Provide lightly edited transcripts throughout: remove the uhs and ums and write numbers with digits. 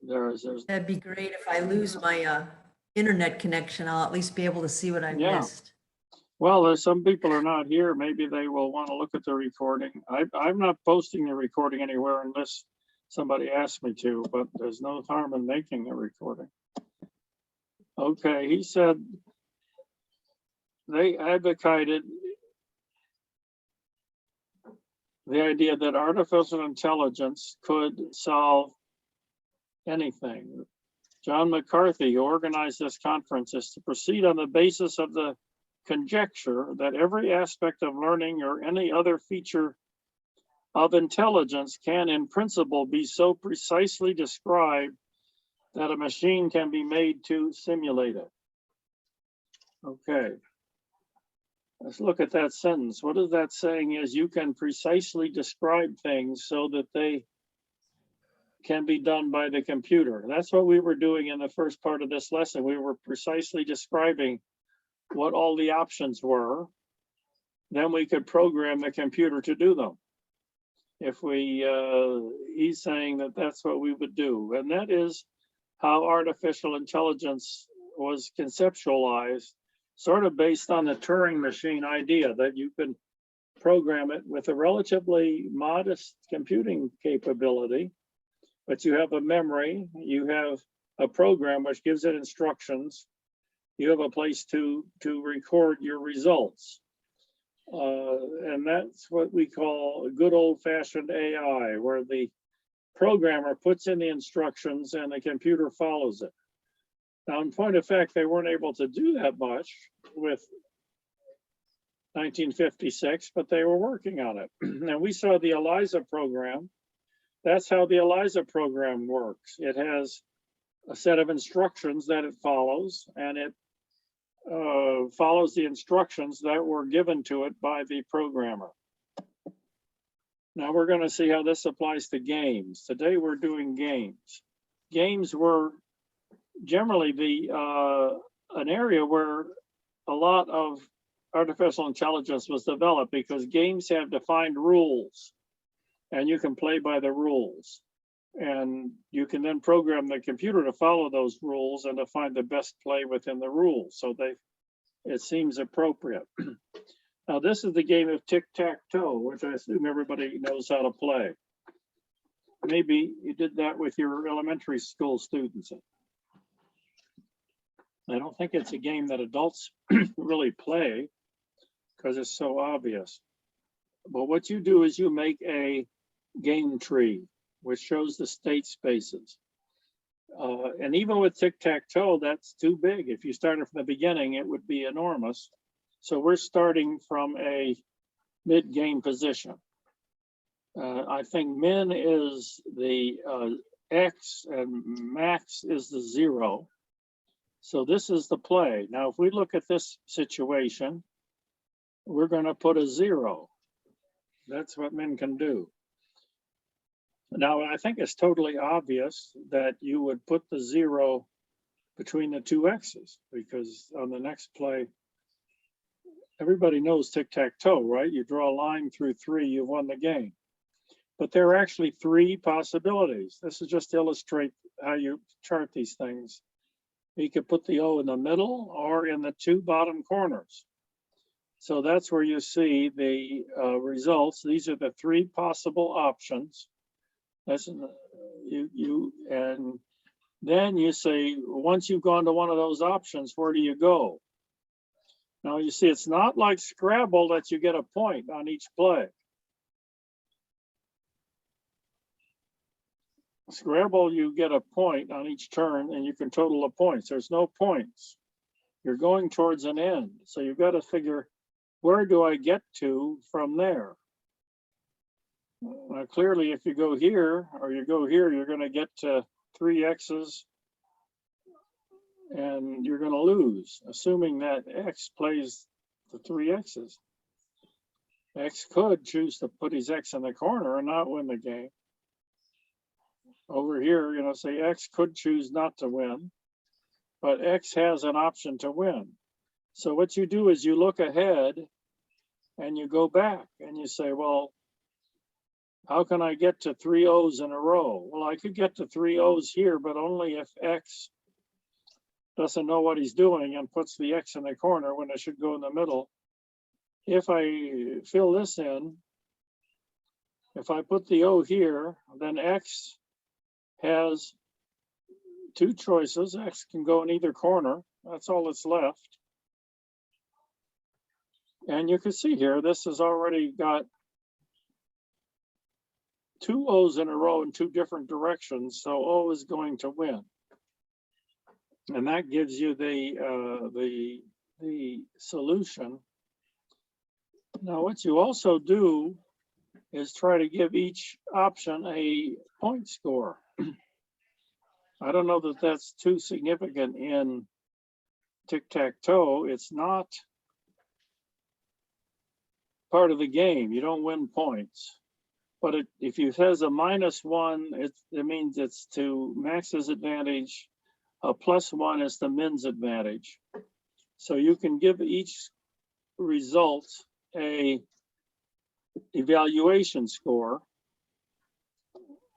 there's That'd be great. If I lose my internet connection, I'll at least be able to see what I Yeah. missed. Well, there's some people are not here. Maybe they will want to look at the recording. I'm not posting the recording anywhere unless somebody asks me to, but there's no harm in making the recording. Okay, he said they advocated the idea that artificial intelligence could solve anything. John McCarthy, who organized this conference, is to proceed on the basis of the conjecture that every aspect of learning or any other feature of intelligence can in principle be so precisely described that a machine can be made to simulate it. Okay, let's look at that sentence. What is that saying is you can precisely describe things so that they can be done by the computer. That's what we were doing in the first part of this lesson. We were precisely describing what all the options were. Then we could program the computer to do them. If we, he's saying that that's what we would do. And that is how artificial intelligence was conceptualized, sort of based on the Turing machine idea that you can program it with a relatively modest computing capability, but you have a memory, you have a program which gives it instructions, you have a place to record your results. And that's what we call a good old-fashioned AI, where the programmer puts in the instructions and the computer follows it. Now, in point of fact, they weren't able to do that much with 1956, but they were working on it. And we saw the ELIZA program. That's how the ELIZA program works. It has a set of instructions that it follows, and it follows the instructions that were given to it by the programmer. Now we're going to see how this applies to games. Today we're doing games. Games were generally an area where a lot of artificial intelligence was developed, because games have defined rules and you can play by the rules. And you can then program the computer to follow those rules and to find the best play within the rules. So it seems appropriate. Now, this is the game of tic-tac-toe, which I assume everybody knows how to play. Maybe you did that with your elementary school students. I don't think it's a game that adults really play because it's so obvious. But what you do is you make a game tree, which shows the state spaces. And even with tic-tac-toe, that's too big. If you started from the beginning, it would be enormous. So we're starting from a mid-game position. I think min is the X and max is the 0. So this is the play. Now, if we look at this situation, we're going to put a 0. That's what min can do. Now, I think it's totally obvious that you would put the 0 between the two X's, because on the next play, everybody knows tic-tac-toe, right? You draw a line through 3, you've won the game. But there are actually 3 possibilities. This is just to illustrate how you chart these things. You could put the O in the middle or in the 2 bottom corners. So that's where you see the results. These are the 3 possible options. That's and then you say, once you've gone to one of those options, where do you go? Now you see, it's not like Scrabble that you get a point on each play. Scrabble, you get a point on each turn and you can total the points. There's no points. You're going towards an end. So you've got to figure, where do I get to from there? Now, clearly, if you go here or you go here, you're going to get to 3 X's and you're going to lose, assuming that X plays the 3 X's. X could choose to put his X in the corner and not win the game. Over here, say X could choose not to win, but X has an option to win. So what you do is you look ahead and you go back and you say, well, how can I get to 3 O's in a row? Well, I could get to 3 O's here, but only if X doesn't know what he's doing and puts the X in the corner when it should go in the middle. If I fill this in, if I put the O here, then X has 2 choices. X can go in either corner. That's all that's left. And you can see here, this has already got 2 O's in a row in 2 different directions. So O is going to win. And that gives you the solution. Now, what you also do is try to give each option a point score. I don't know that that's too significant in tic-tac-toe. It's not part of the game. You don't win points. But if it has a -1, it means it's to Max's advantage. A +1 is the min's advantage. So you can give each result a evaluation score.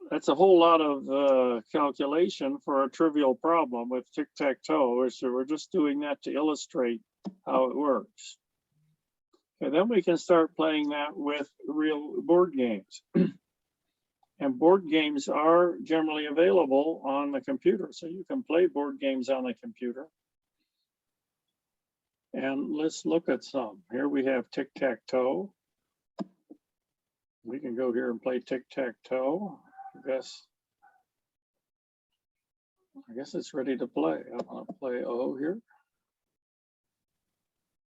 That's a whole lot of calculation for a trivial problem with tic-tac-toe. So we're just doing that to illustrate how it works. And then we can start playing that with real board games. And board games are generally available on the computer. So you can play board games on the computer. And let's look at some. Here we have tic-tac-toe. We can go here and play tic-tac-toe. I guess it's ready to play. I'm going to play O here.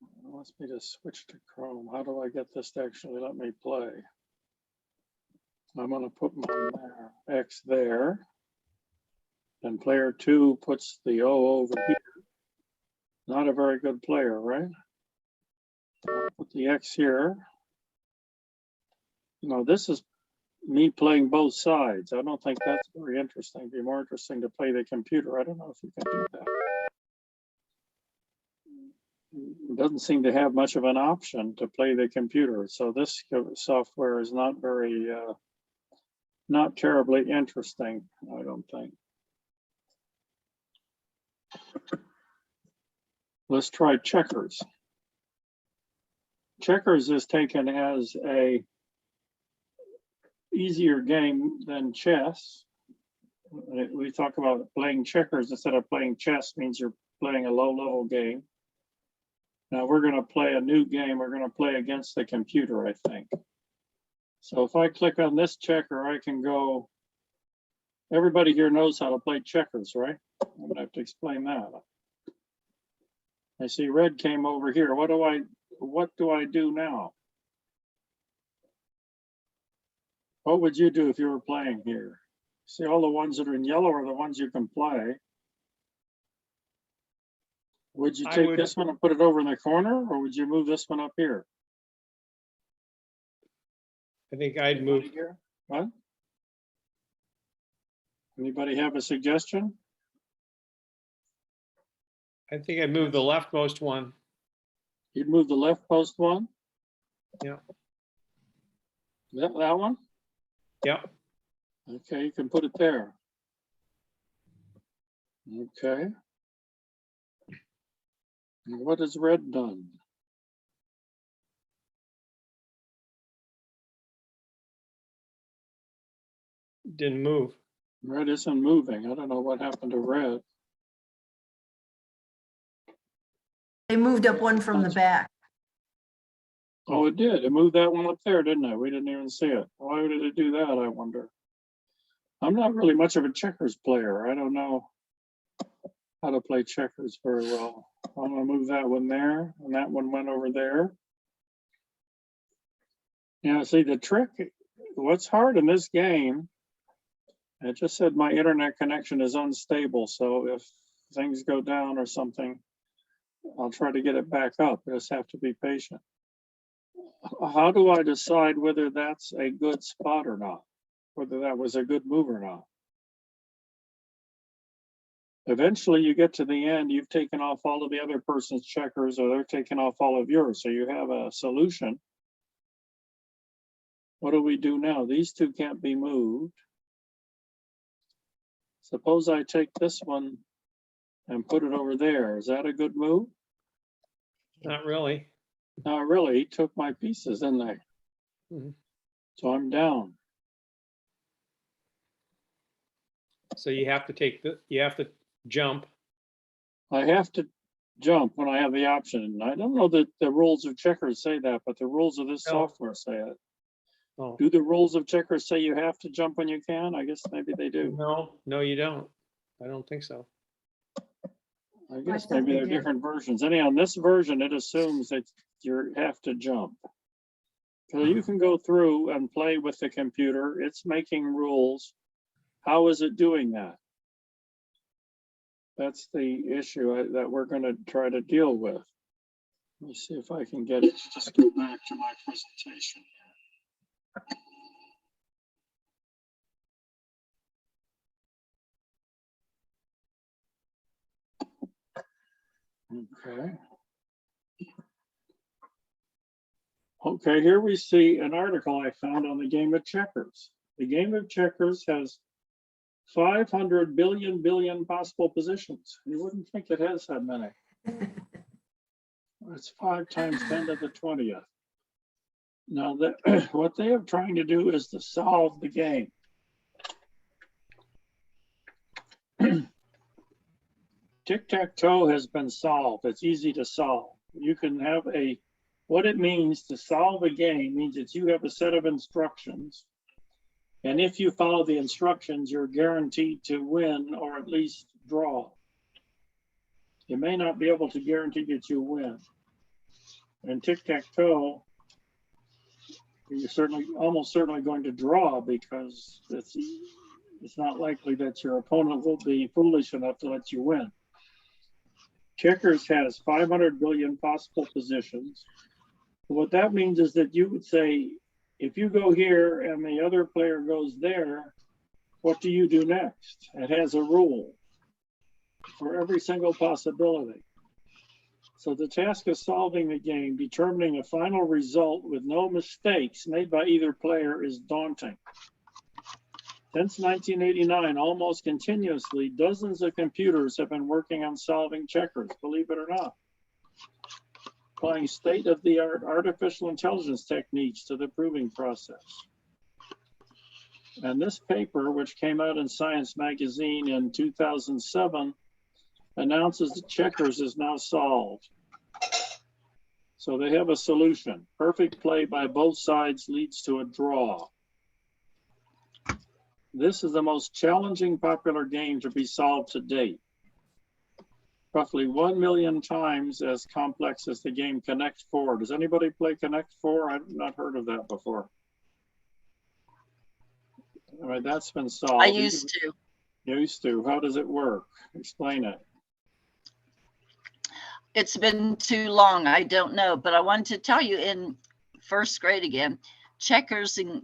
It wants me to switch to Chrome. How do I get this to actually let me play? I'm going to put my X there. And player 2 puts the O over here. Not a very good player, right? I'll put the X here. No, this is me playing both sides. I don't think that's very interesting. It'd be more interesting to play the computer. I don't know if you can do that. It doesn't seem to have much of an option to play the computer. So this software is not very, not terribly interesting, I don't think. Let's try checkers. Checkers is taken as a easier game than chess. We talk about playing checkers instead of playing chess means you're playing a low-level game. Now we're going to play a new game. We're going to play against the computer, I think. So if I click on this checker, I can go. Everybody here knows how to play checkers, right? I'm going to have to explain that. I see red came over here. What do I do now? What would you do if you were playing here? See, all the ones that are in yellow are the ones you can play. Would you take this one and put it over in the corner, or would you move this one up here? I think I'd move here. What? Anybody have a suggestion? I think I'd move the leftmost one. You'd move the leftmost one? Yeah. That one? Yeah. Okay, you can put it there. Okay. And what has red done? Didn't move. Red isn't moving. I don't know what happened to red. They moved up one from the back. Oh, it did. It moved that one up there, didn't it? We didn't even see it. Why did it do that, I wonder? I'm not really much of a checkers player. I don't know how to play checkers very well. I'm going to move that one there, and that one went over there. Yeah, see, the trick, what's hard in this game, it just said my internet connection is unstable. So if things go down or something, I'll try to get it back up. I just have to be patient. How do I decide whether that's a good spot or not? Whether that was a good move or not? Eventually you get to the end, you've taken off all of the other person's checkers, or they're taking off all of yours. So you have a solution. What do we do now? These two can't be moved. Suppose I take this one and put it over there. Is that a good move? Not really. Not really. He took my pieces, didn't they? Mhm. So I'm down. So you have to you have to jump. I have to jump when I have the option. I don't know that the rules of checkers say that, but the rules of this No. software say it. Oh, Do the rules of checkers say you have to jump when you can? I guess maybe they do. no, you don't. I don't think so. I guess thought maybe they there are did. different versions. Anyhow, in this version, it assumes that you have to jump. So you can go through and play with the computer. It's making rules. How is it doing that? That's the issue that we're going to try to deal with. Let me see if I can get it. Just go back to my presentation. Okay. Okay, here we see an article I found on the game of checkers. The game of checkers has 500 billion possible positions. You wouldn't think it has that many. It's 5 times 10 to the 20th. Now, what they are trying to do is to solve the game. Tic-tac-toe has been solved. It's easy to solve. You can have what it means to solve a game means that you have a set of instructions. And if you follow the instructions, you're guaranteed to win or at least draw. You may not be able to guarantee that you win. And tic-tac-toe, you're almost certainly going to draw because it's not likely that your opponent will be foolish enough to let you win. Checkers has 500 billion possible positions. What that means is that you would say, if you go here and the other player goes there, what do you do next? It has a rule for every single possibility. So the task of solving the game, determining a final result with no mistakes made by either player is daunting. Since 1989, almost continuously, dozens of computers have been working on solving checkers, believe it or not, applying state-of-the-art artificial intelligence techniques to the proving process. And this paper, which came out in Science magazine in 2007, announces that checkers is now solved. So they have a solution. Perfect play by both sides leads to a draw. This is the most challenging popular game to be solved to date. Roughly 1 million times as complex as the game Connect 4. Does anybody play Connect 4? I've not heard of that before. All right, that's been solved. I used to. Used to. How does it work? Explain it. It's been too long. I don't know, but I wanted to tell you in first grade again, checkers and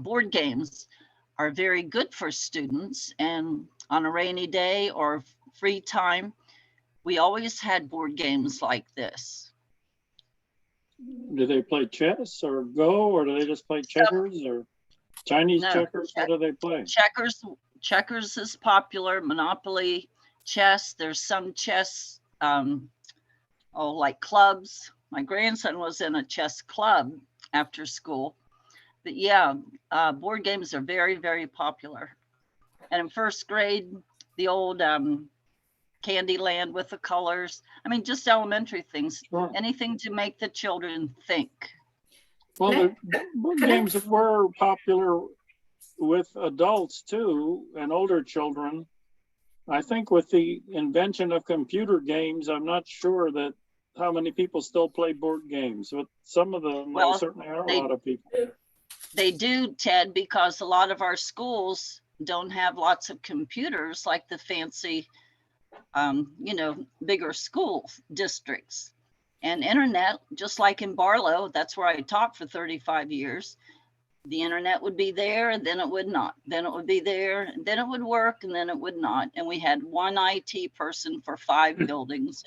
board games are very good for students. And on a rainy day or free time, we always had board games like this. Do they play chess or Go, or do they just play checkers or Chinese checkers? What do they play? Checkers is popular. Monopoly, chess. There's some chess, like clubs. My grandson was in a chess club after school. But yeah, board games are very, very popular. And in first grade, the old Candyland with the colors. I mean, just elementary things. Sure. Anything to make the children think. Well, the board games were popular with adults too, and older children. I think with the invention of computer games, I'm not sure that how many people still play board games, but some of them, there certainly are a lot of people. They do, Ted, because a lot of our schools don't have lots of computers like the fancy, bigger school districts. And internet, just like in Barlow, that's where I taught for 35 years. The internet would be there and then it would not. Then it would be there and then it would work and then it would not. And we had one IT person for 5 buildings.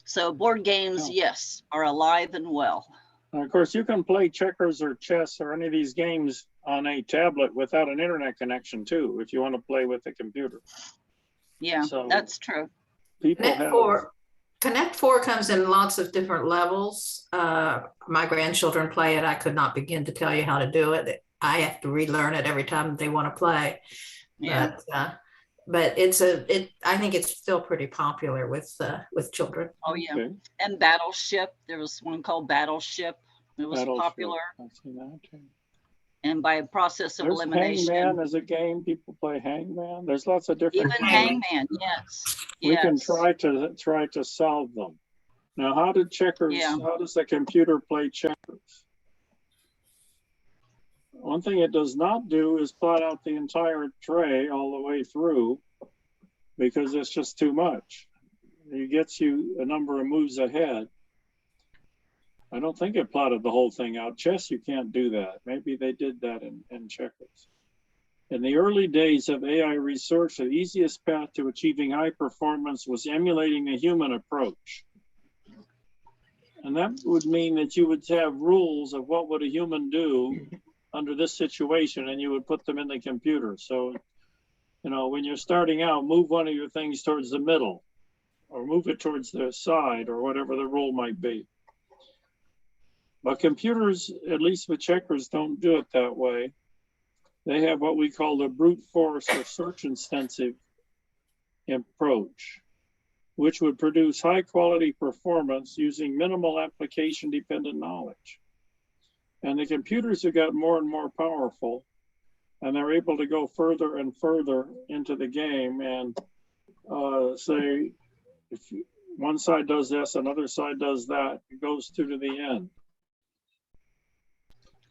So board games, yes, are alive and well. And of course, you can play checkers or chess or any of these games on a tablet without an internet connection too, if you want to play with a computer. Yeah, So that's true. people Connect have, Four, Connect Four comes in lots of different levels. My grandchildren play it. I could not begin to tell you how to do it. I have to relearn it every time they want to play. Yeah. But I think it's still pretty popular with children. Oh, yeah. okay, And Battleship. There was one called Battleship. It was Battleship. popular. I've seen that too. And by a process of There's elimination. Hangman as a game. People play Hangman. There's lots of different Even games. Hangman, yes. We can Yes. try to solve them. Now, how does the computer play checkers? One thing it does not do is plot out the entire tray all the way through, because it's just too much. It gets you a number of moves ahead. I don't think it plotted the whole thing out. Chess, you can't do that. Maybe they did that in checkers. In the early days of AI research, the easiest path to achieving high performance was emulating a human approach. And that would mean that you would have rules of what would a human do under this situation, and you would put them in the computer. So, you know, when you're starting out, move one of your things towards the middle, or move it towards the side, or whatever the rule might be. But computers, at least with checkers, don't do it that way. They have what we call the brute force or search intensive approach, which would produce high quality performance using minimal application dependent knowledge. And the computers have got more and more powerful, and they're able to go further and further into the game and say, if one side does this, another side does that, it goes through to the end.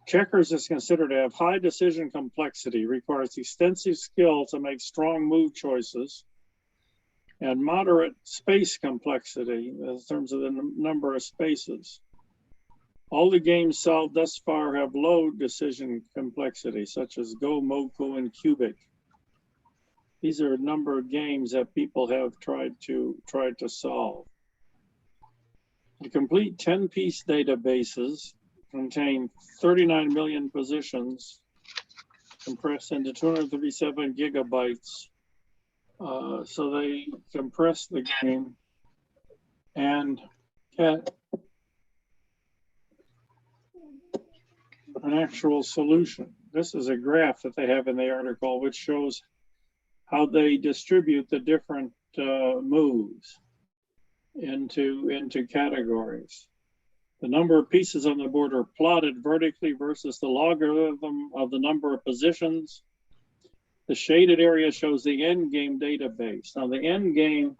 Checkers is considered to have high decision complexity, requires extensive skill to make strong move choices, and moderate space complexity in terms of the number of spaces. All the games solved thus far have low decision complexity, such as Go, Moku, and Cubic. These are a number of games that people have tried to solve. The complete 10-piece databases contain 39 million positions compressed into 237 gigabytes. So they compress the game and get an actual solution. This is a graph that they have in the article, which shows how they distribute the different moves into categories. The number of pieces on the board are plotted vertically versus the logarithm of the number of positions. The shaded area shows the end game database. Now the end game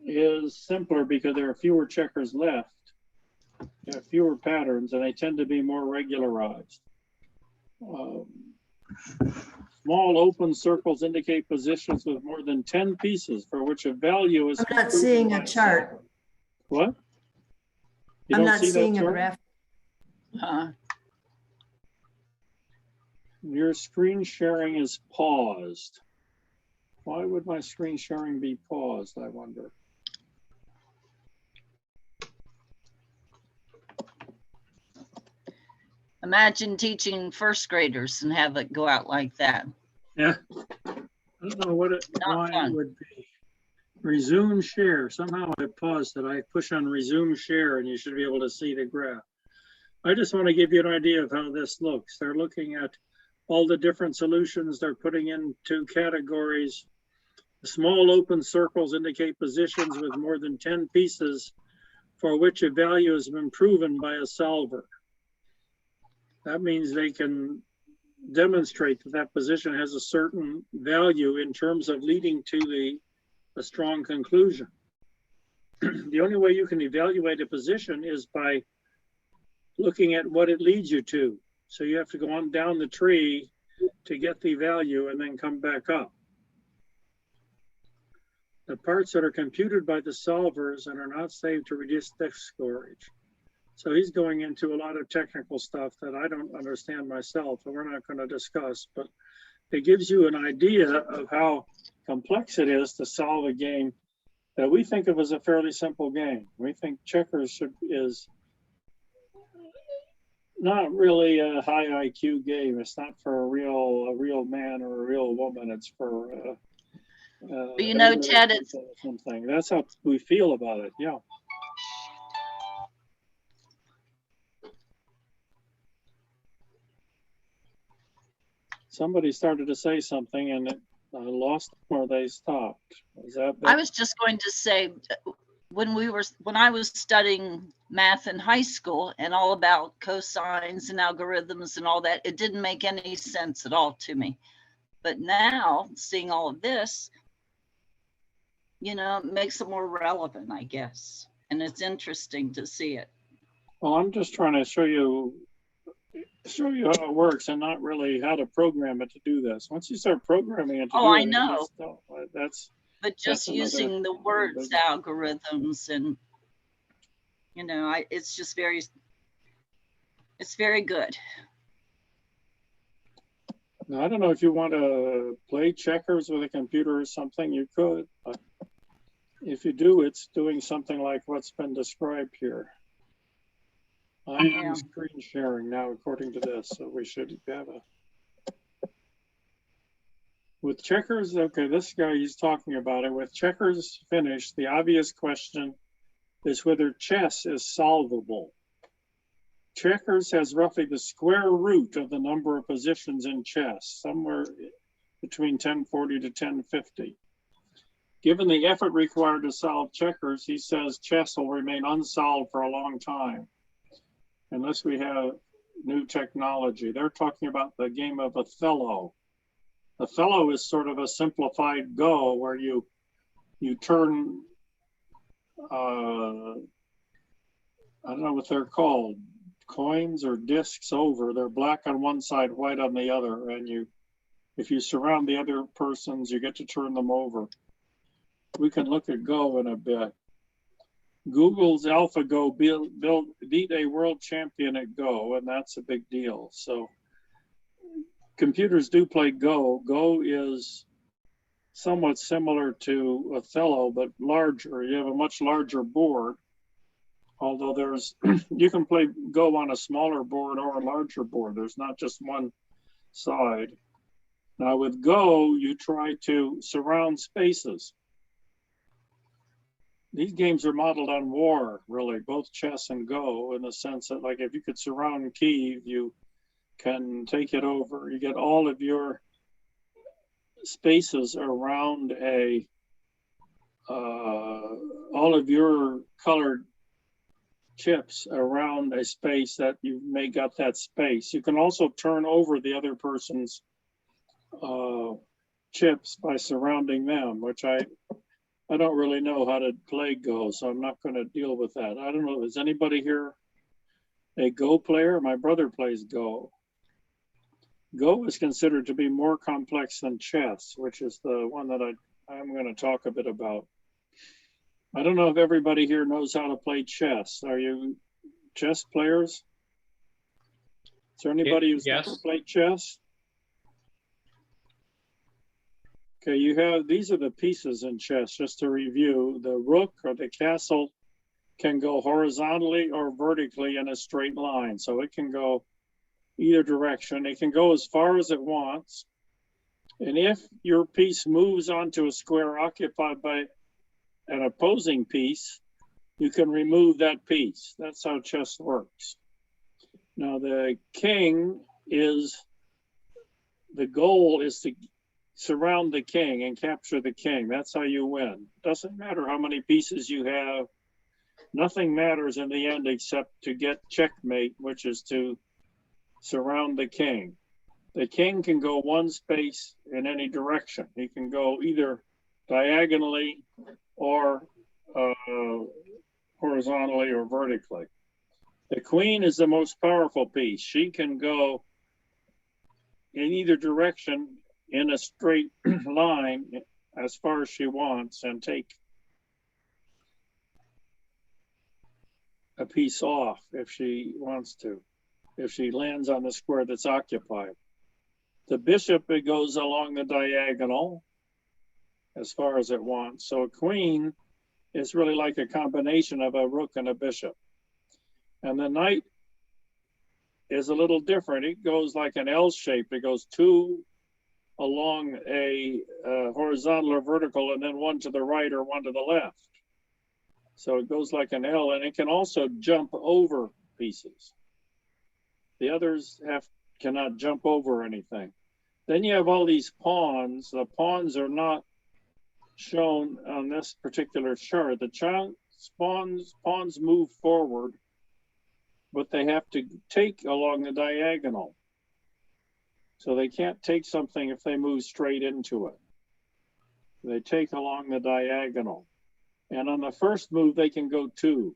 is simpler because there are fewer checkers left. You have fewer patterns, and they tend to be more regularized. Small open circles indicate positions with more than 10 pieces for which a value is. I'm not seeing a chart. What? You I'm don't not see that seeing a chart? graph. Huh. Your screen sharing is paused. Why would my screen sharing be paused, I wonder? Imagine teaching first graders and have it go out like that. Yeah. I don't know what Not why fun. it would be. Resume share. Somehow I paused it. I push on resume share and you should be able to see the graph. I just want to give you an idea of how this looks. They're looking at all the different solutions they're putting into categories. The small open circles indicate positions with more than 10 pieces for which a value has been proven by a solver. That means they can demonstrate that that position has a certain value in terms of leading to a strong conclusion. The only way you can evaluate a position is by looking at what it leads you to. So you have to go on down the tree to get the value and then come back up. The parts that are computed by the solvers and are not saved to reduce disk storage. So he's going into a lot of technical stuff that I don't understand myself, and we're not going to discuss, but it gives you an idea of how complex it is to solve a game that we think of as a fairly simple game. We think checkers is not really a high IQ game. It's not for a real man or a real woman. It's for But you know, elderly Ted, it's, people or something. That's how we feel about it. Yeah. Somebody started to say something and it lost them or they stopped. Is that? I was just going to say, when I was studying math in high school and all about cosines and algorithms and all that, it didn't make any sense at all to me. But now, seeing all of this, you know, it makes it more relevant, I guess. And it's interesting to see it. Well, I'm just trying to show you how it works and not really how to program it to do this. Once you start programming it to Oh, do I it, know. that's But just another using the words business. algorithms and, you know, it's just it's very good. Now, I don't know if you want to play checkers with a computer or something, you could. But if you do, it's doing something like what's been described here. I am Yeah. screen sharing now according to this, so we should have with checkers, okay, this guy, he's talking about it. With checkers finished, the obvious question is whether chess is solvable. Checkers has roughly the square root of the number of positions in chess, somewhere between 1040 to 1050. Given the effort required to solve checkers, he says chess will remain unsolved for a long time, unless we have new technology. They're talking about the game of Othello. Othello is sort of a simplified Go where you turn, I don't know what they're called, coins or discs over. They're black on one side, white on the other, and if you surround the other persons, you get to turn them over. We can look at Go in a bit. Google's AlphaGo beat a world champion at Go, and that's a big deal. So computers do play Go. Go is somewhat similar to Othello, but larger. You have a much larger board. Although you can play Go on a smaller board or a larger board. There's not just one side. Now with Go, you try to surround spaces. These games are modeled on war, really, both chess and Go, in the sense that, like, if you could surround Kyiv, you can take it over. You get all of your spaces around all of your colored chips around a space that you make up that space. You can also turn over the other person's chips by surrounding them, which I don't really know how to play Go, so I'm not going to deal with that. I don't know, is anybody here a Go player? My brother plays Go. Go is considered to be more complex than chess, which is the one that I'm going to talk a bit about. I don't know if everybody here knows how to play chess. Are you chess players? Is there anybody who's Yes. never played chess? Okay, these are the pieces in chess, just to review. The rook or the castle can go horizontally or vertically in a straight line. So it can go either direction. It can go as far as it wants. And if your piece moves onto a square occupied by an opposing piece, you can remove that piece. That's how chess works. Now the goal is to surround the king and capture the king. That's how you win. Doesn't matter how many pieces you have. Nothing matters in the end except to get checkmate, which is to surround the king. The king can go one space in any direction. He can go either diagonally or horizontally or vertically. The queen is the most powerful piece. She can go in either direction in a straight line as far as she wants and take a piece off if she wants to, if she lands on the square that's occupied. The bishop, it goes along the diagonal as far as it wants. So a queen is really like a combination of a rook and a bishop. And the knight is a little different. It goes like an L shape. It goes two along a horizontal or vertical, and then one to the right or one to the left. So it goes like an L, and it can also jump over pieces. The others cannot jump over anything. Then you have all these pawns. The pawns are not shown on this particular chart. The pawns move forward, but they have to take along the diagonal. So they can't take something if they move straight into it. They take along the diagonal. And on the first move, they can go two.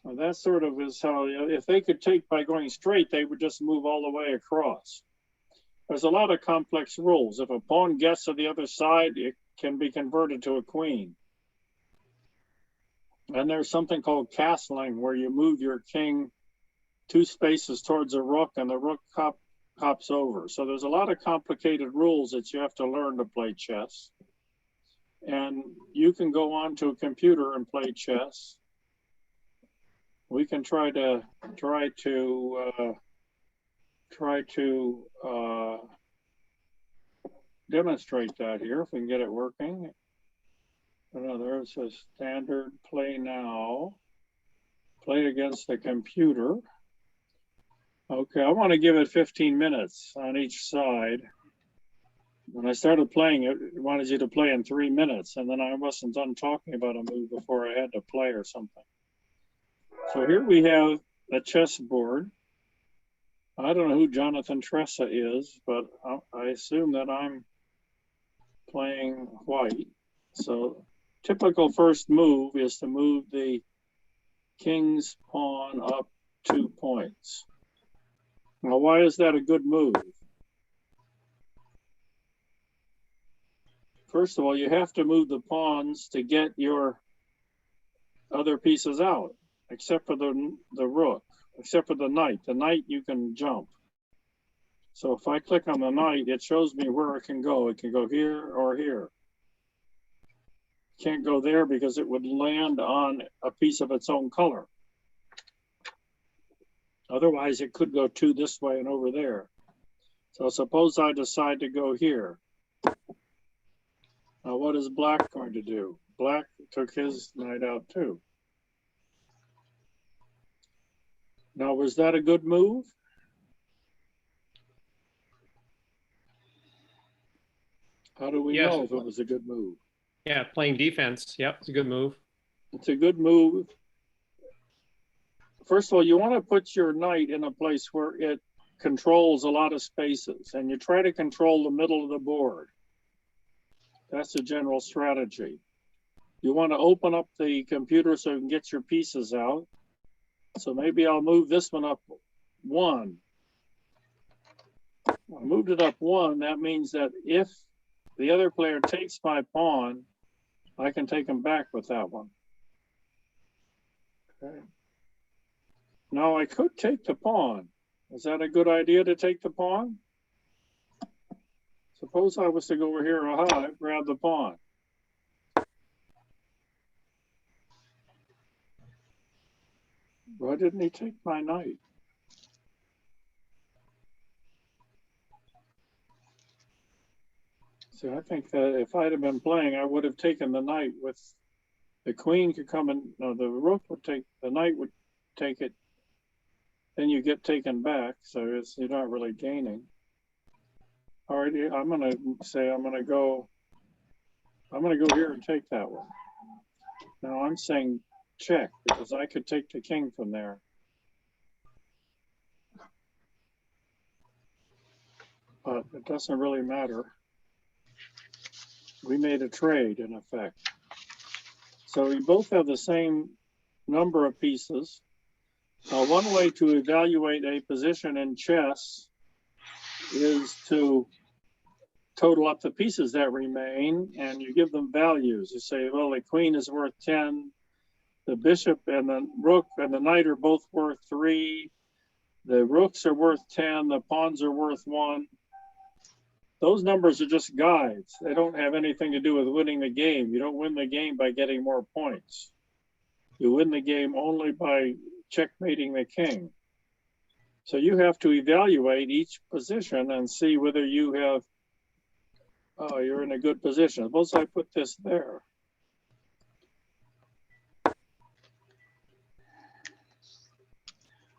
Well, that sort of is how, if they could take by going straight, they would just move all the way across. There's a lot of complex rules. If a pawn gets to the other side, it can be converted to a queen. And there's something called castling, where you move your king 2 spaces towards a rook, and the rook hops over. So there's a lot of complicated rules that you have to learn to play chess. And you can go on to a computer and play chess. We can try to demonstrate that here if we can get it working. There's a standard play now. Play against the computer. Okay, I want to give it 15 minutes on each side. When I started playing it, it wanted you to play in 3 minutes, and then I wasn't done talking about a move before I had to play or something. So here we have a chessboard. I don't know who Jonathan Tressa is, but I assume that I'm playing white. So typical first move is to move the king's pawn up 2 points. Now, why is that a good move? First of all, you have to move the pawns to get your other pieces out, except for the rook, except for the knight. The knight you can jump. So if I click on the knight, it shows me where it can go. It can go here or here. It can't go there because it would land on a piece of its own color. Otherwise, it could go 2 this way and over there. So suppose I decide to go here. Now, what is black going to do? Black took his knight out too. Now, was that a good move? How do we know if it was a good move? Yeah, playing defense. Yep, it's a good move. It's a good move. First of all, you want to put your knight in a place where it controls a lot of spaces, and you try to control the middle of the board. That's a general strategy. You want to open up the computer so you can get your pieces out. So maybe I'll move this one up 1. I moved it up 1. That means that if the other player takes my pawn, I can take him back with that one. Okay. Now I could take the pawn. Is that a good idea to take the pawn? Suppose I was to go over here, aha, grab the pawn. Why didn't he take my knight? So I think that if I'd have been playing, I would have taken the knight with the queen could come and no, the rook would take, the knight would take it. Then you get taken back, so you're not really gaining. All right, I'm gonna say I'm gonna go here and take that one. Now I'm saying check because I could take the king from there. But it doesn't really matter. We made a trade in effect. So we both have the same number of pieces. One way to evaluate a position in chess is to total up the pieces that remain, and you give them values. You say, well, the queen is worth 10, the bishop and the rook and the knight are both worth 3, the rooks are worth 10, the pawns are worth 1. Those numbers are just guides. They don't have anything to do with winning the game. You don't win the game by getting more points. You win the game only by checkmating the king. So you have to evaluate each position and see whether you have, oh, you're in a good position. Suppose I put this there.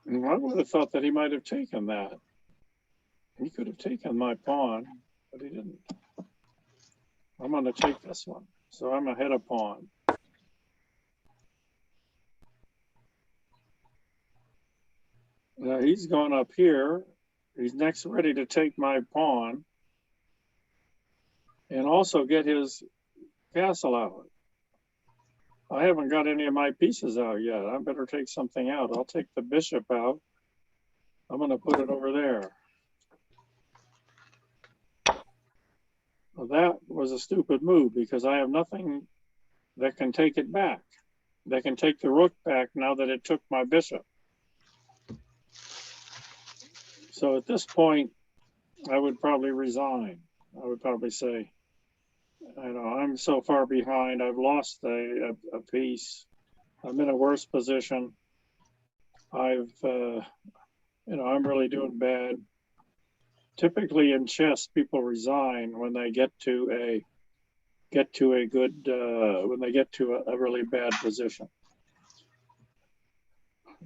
And I would have thought that he might have taken that. He could have taken my pawn, but he didn't. I'm going to take this one. So I'm ahead of pawn. Now he's gone up here. He's next ready to take my pawn and also get his castle out. I haven't got any of my pieces out yet. I better take something out. I'll take the bishop out. I'm going to put it over there. Well, that was a stupid move because I have nothing that can take it back. That can take the rook back now that it took my bishop. So at this point, I would probably resign. I would probably say, I know I'm so far behind. I've lost a piece. I'm in a worse position. I'm really doing bad. Typically in chess, people resign when they get to a really bad position.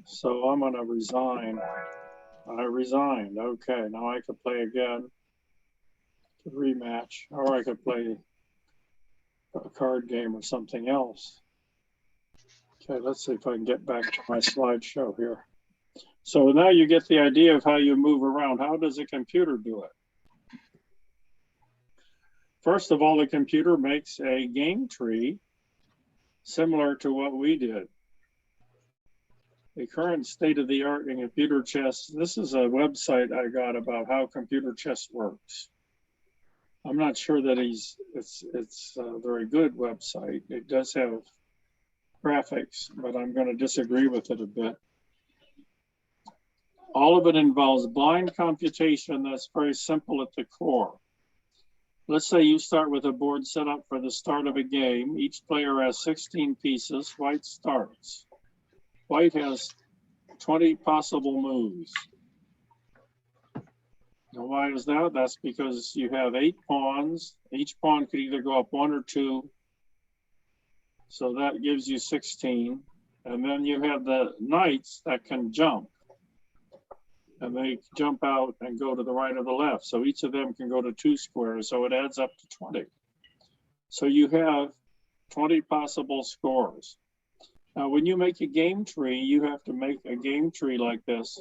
So I'm going to resign. I resigned. Okay, now I could play again to rematch, or I could play a card game or something else. Okay, let's see if I can get back to my slideshow here. So now you get the idea of how you move around. How does a computer do it? First of all, the computer makes a game tree similar to what we did. The current state of the art in computer chess, this is a website I got about how computer chess works. I'm not sure that it's a very good website. It does have graphics, but I'm going to disagree with it a bit. All of it involves blind computation that's very simple at the core. Let's say you start with a board set up for the start of a game. Each player has 16 pieces. White starts. White has 20 possible moves. Now, why is that? That's because you have 8 pawns. Each pawn could either go up 1 or 2. So that gives you 16. And then you have the knights that can jump. And they jump out and go to the right or the left. So each of them can go to 2 squares. So it adds up to 20. So you have 20 possible scores. Now, when you make a game tree, you have to make a game tree like this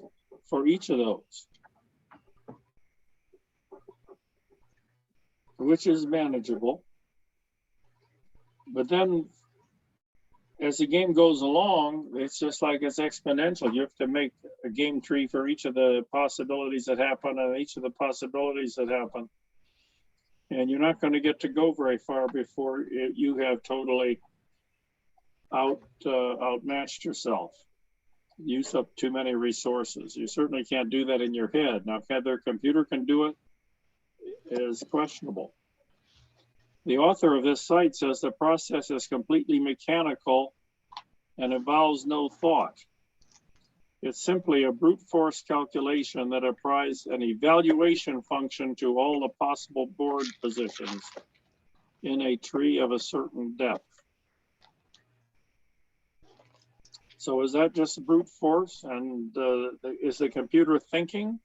for each of those, which is manageable. But then as the game goes along, it's just like it's exponential. You have to make a game tree for each of the possibilities that happen and each of the possibilities that happen. And you're not going to get to go very far before you have totally outmatched yourself, use up too many resources. You certainly can't do that in your head. Now, if their computer can do it, is questionable. The author of this site says the process is completely mechanical and involves no thought. It's simply a brute force calculation that applies an evaluation function to all the possible board positions in a tree of a certain depth. So is that just brute force? And is the computer thinking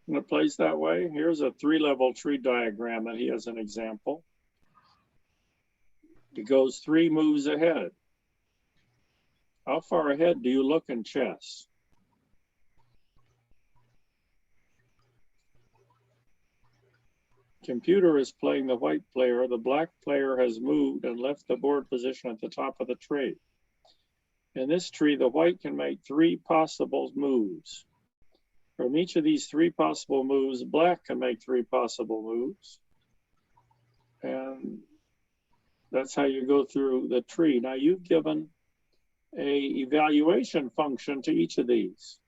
when it plays that way? Here's a 3-level tree diagram that he has an example. It goes 3 moves ahead. How far ahead do you look in chess? Computer is playing the white player. The black player has moved and left the board position at the top of the tree. In this tree, the white can make 3 possible moves. From each of these 3 possible moves, black can make 3 possible moves. And that's how you go through the tree. Now you've given an evaluation function to each of these.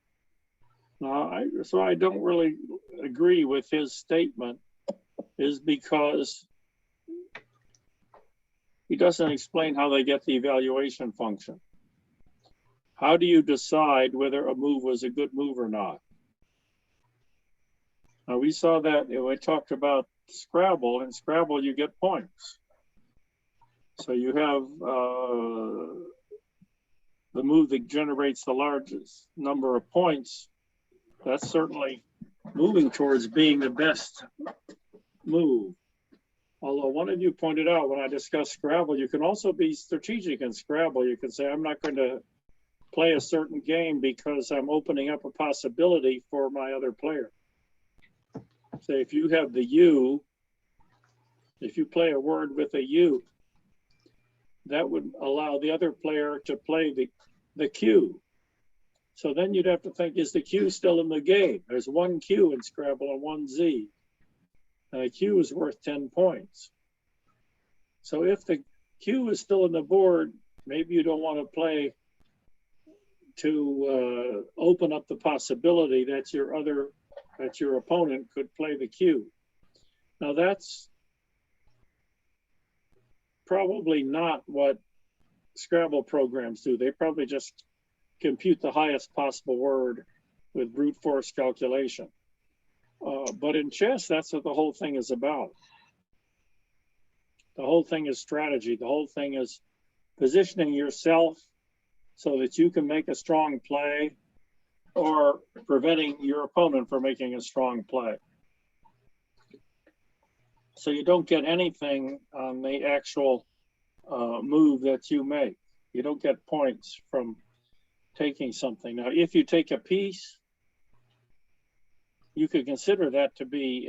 Now, so I don't really agree with his statement, is because he doesn't explain how they get the evaluation function. How do you decide whether a move was a good move or not? Now, we saw that, we talked about Scrabble. In Scrabble, you get points. So you have the move that generates the largest number of points. That's certainly moving towards being the best move. Although one of you pointed out when I discussed Scrabble, you can also be strategic in Scrabble. You can say, I'm not going to play a certain game because I'm opening up a possibility for my other player. Say if you have the U, if you play a word with a U, that would allow the other player to play the Q. So then you'd have to think, is the Q still in the game? There's one Q in Scrabble and one Z. And a Q is worth 10 points. So if the Q is still on the board, maybe you don't want to play to open up the possibility that your opponent could play the Q. Now that's probably not what Scrabble programs do. They probably just compute the highest possible word with brute force calculation. But in chess, that's what the whole thing is about. The whole thing is strategy. The whole thing is positioning yourself so that you can make a strong play or preventing your opponent from making a strong play. So you don't get anything on the actual move that you make. You don't get points from taking something. Now, if you take a piece, you could consider that to be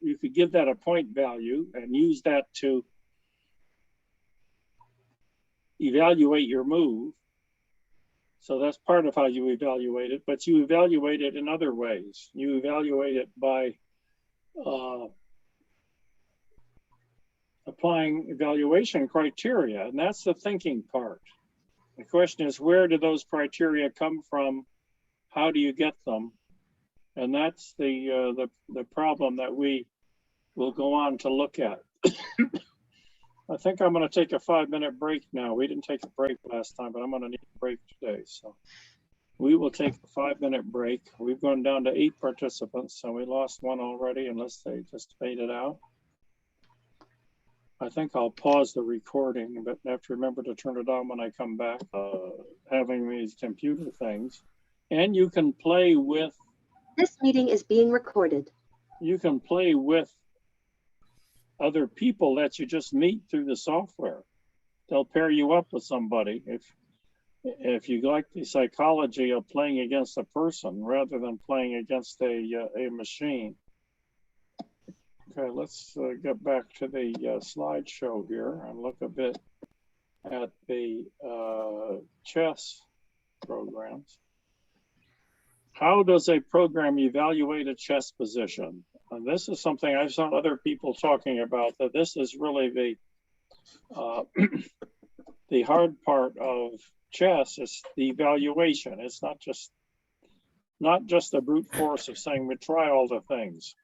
you could give that a point value and use that to evaluate your move. So that's part of how you evaluate it, but you evaluate it in other ways. You evaluate it by applying evaluation criteria, and that's the thinking part. The question is, where do those criteria come from? How do you get them? And that's the problem that we will go on to look at. I think I'm going to take a 5-minute break now. We didn't take a break last time, but I'm going to need a break today. So we will take a 5-minute break. We've gone down to 8 participants, so we lost one already, unless they just faded out. I think I'll pause the recording, but I have to remember to turn it on when I come back, having these computer things. And you can play with... This meeting is being recorded. You can play with other people that you just meet through the software. They'll pair you up with somebody if you like the psychology of playing against a person rather than playing against a machine. Okay, let's get back to the slideshow here and look a bit at the chess programs. How does a program evaluate a chess position? And this is something I've seen other people talking about, that this is really the hard part of chess is the evaluation. It's not just the brute force of saying we try all the things.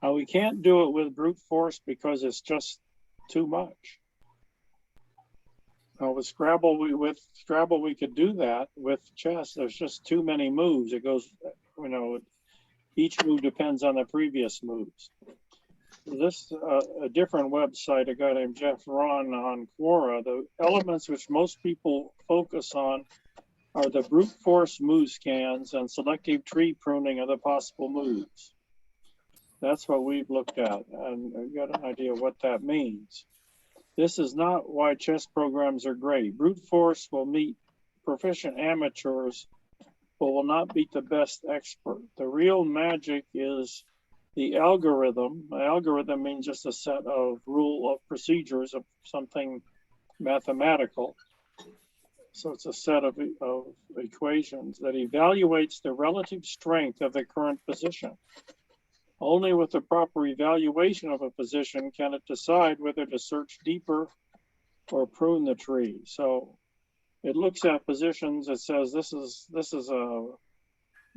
Now we can't do it with brute force because it's just too much. Now with Scrabble we could do that. With chess, there's just too many moves. It goes, each move depends on the previous moves. This a different website, a guy named Jeff Ron on Quora. The elements which most people focus on are the brute force move scans and selective tree pruning of the possible moves. That's what we've looked at, and we've got an idea what that means. This is not why chess programs are great. Brute force will meet proficient amateurs, but will not beat the best expert. The real magic is the algorithm. An algorithm means just a set of procedures of something mathematical. So it's a set of equations that evaluates the relative strength of the current position. Only with the proper evaluation of a position can it decide whether to search deeper or prune the tree. So it looks at positions. It says this is a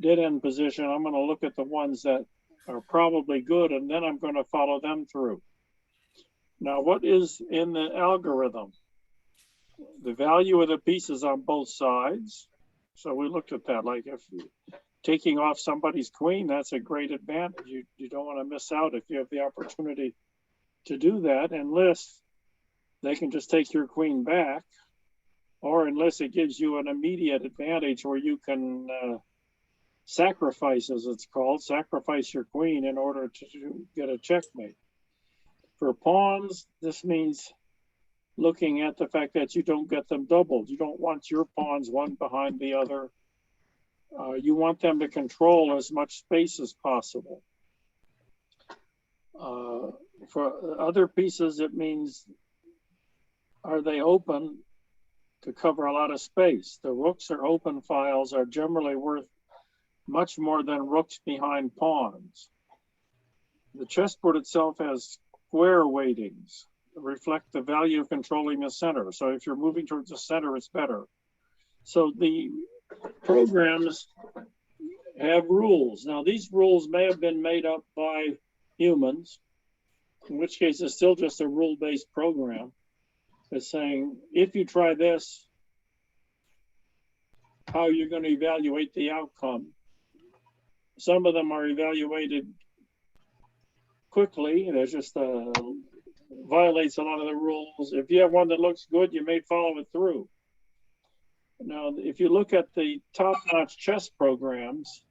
dead end position. I'm going to look at the ones that are probably good, and then I'm going to follow them through. Now, what is in the algorithm? The value of the pieces on both sides. So we looked at that. Like taking off somebody's queen, that's a great advantage. You don't want to miss out if you have the opportunity to do that, unless they can just take your queen back, or unless it gives you an immediate advantage where you can sacrifice, as it's called, sacrifice your queen in order to get a checkmate. For pawns, this means looking at the fact that you don't get them doubled. You don't want your pawns one behind the other. You want them to control as much space as possible. For other pieces, it means, are they open to cover a lot of space? The rooks or open files are generally worth much more than rooks behind pawns. The chessboard itself has square weightings that reflect the value of controlling the center. So if you're moving towards the center, it's better. So the programs have rules. Now, these rules may have been made up by humans, in which case it's still just a rule-based program. It's saying, if you try this, how you're going to evaluate the outcome. Some of them are evaluated quickly. There's just violates a lot of the rules. If you have one that looks good, you may follow it through. Now, if you look at the top-notch chess programs,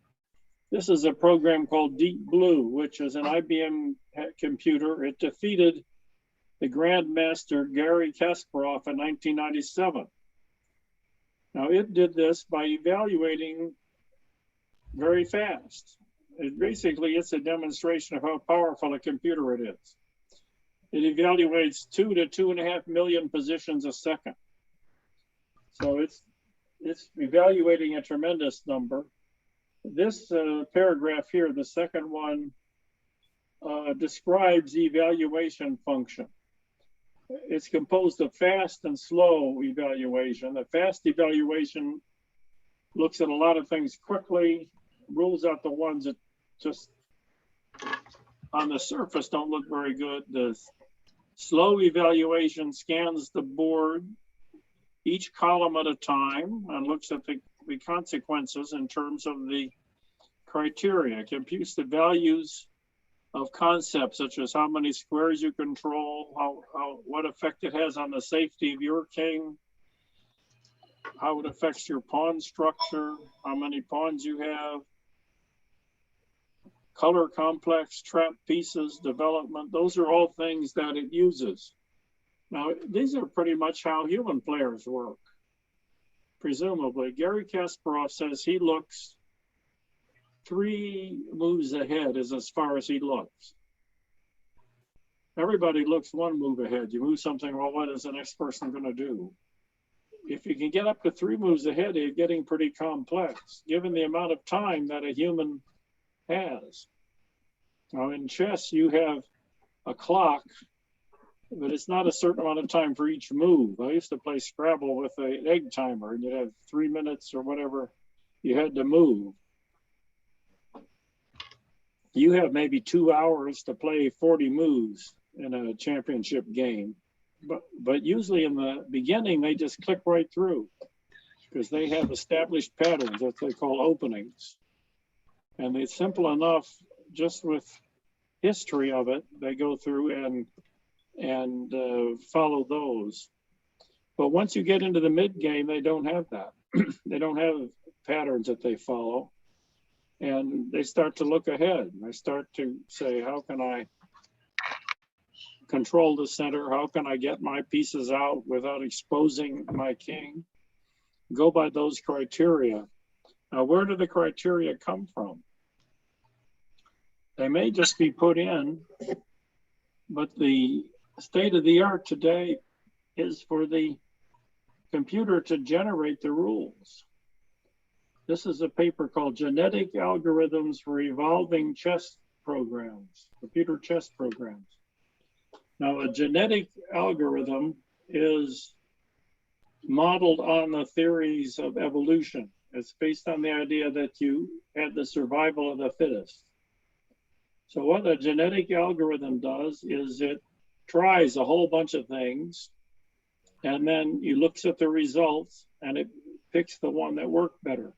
this is a program called Deep Blue, which is an IBM computer. It defeated the Grandmaster Garry Kasparov in 1997. Now, it did this by evaluating very fast. It's a demonstration of how powerful a computer it is. It evaluates 2 to 2.5 million positions a second. So it's evaluating a tremendous number. This paragraph here, the second one, describes the evaluation function. It's composed of fast and slow evaluation. The fast evaluation looks at a lot of things quickly, rules out the ones that just on the surface don't look very good. The slow evaluation scans the board, each column at a time, and looks at the consequences in terms of the criteria. It computes the values of concepts such as how many squares you control, what effect it has on the safety of your king, how it affects your pawn structure, how many pawns you have, color complex, trap pieces, development. Those are all things that it uses. Now, these are pretty much how human players work. Presumably, Garry Kasparov says he looks 3 moves ahead is as far as he looks. Everybody looks 1 move ahead. You move something, well, what is the next person going to do? If you can get up to 3 moves ahead, you're getting pretty complex, given the amount of time that a human has. Now, in chess, you have a clock, but it's not a certain amount of time for each move. I used to play Scrabble with an egg timer, and you'd have 3 minutes or whatever you had to move. You have maybe 2 hours to play 40 moves in a championship game. But usually in the beginning, they just click right through because they have established patterns that they call openings. And it's simple enough, just with history of it, they go through and follow those. But once you get into the mid game, they don't have that. They don't have patterns that they follow. And they start to look ahead. They start to say, how can I control the center? How can I get my pieces out without exposing my king? Go by those criteria. Now, where do the criteria come from? They may just be put in, but the state of the art today is for the computer to generate the rules. This is a paper called Genetic Algorithms for Evolving Chess Programs, Computer Chess Programs. Now, a genetic algorithm is modeled on the theories of evolution. It's based on the idea that you had the survival of the fittest. So what a genetic algorithm does is it tries a whole bunch of things, and then it looks at the results, and it picks the one that worked better.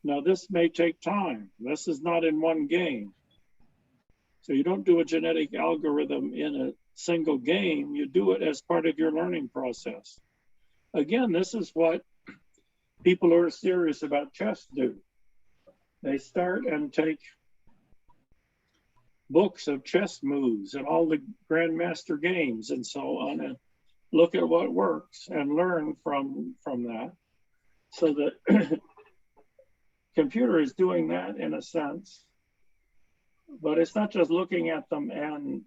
Now, this may take time. This is not in one game. So you don't do a genetic algorithm in a single game. You do it as part of your learning process. Again, this is what people who are serious about chess do. They start and take books of chess moves and all the grandmaster games and so on, and look at what works and learn from that. So the computer is doing that in a sense, but it's not just looking at them and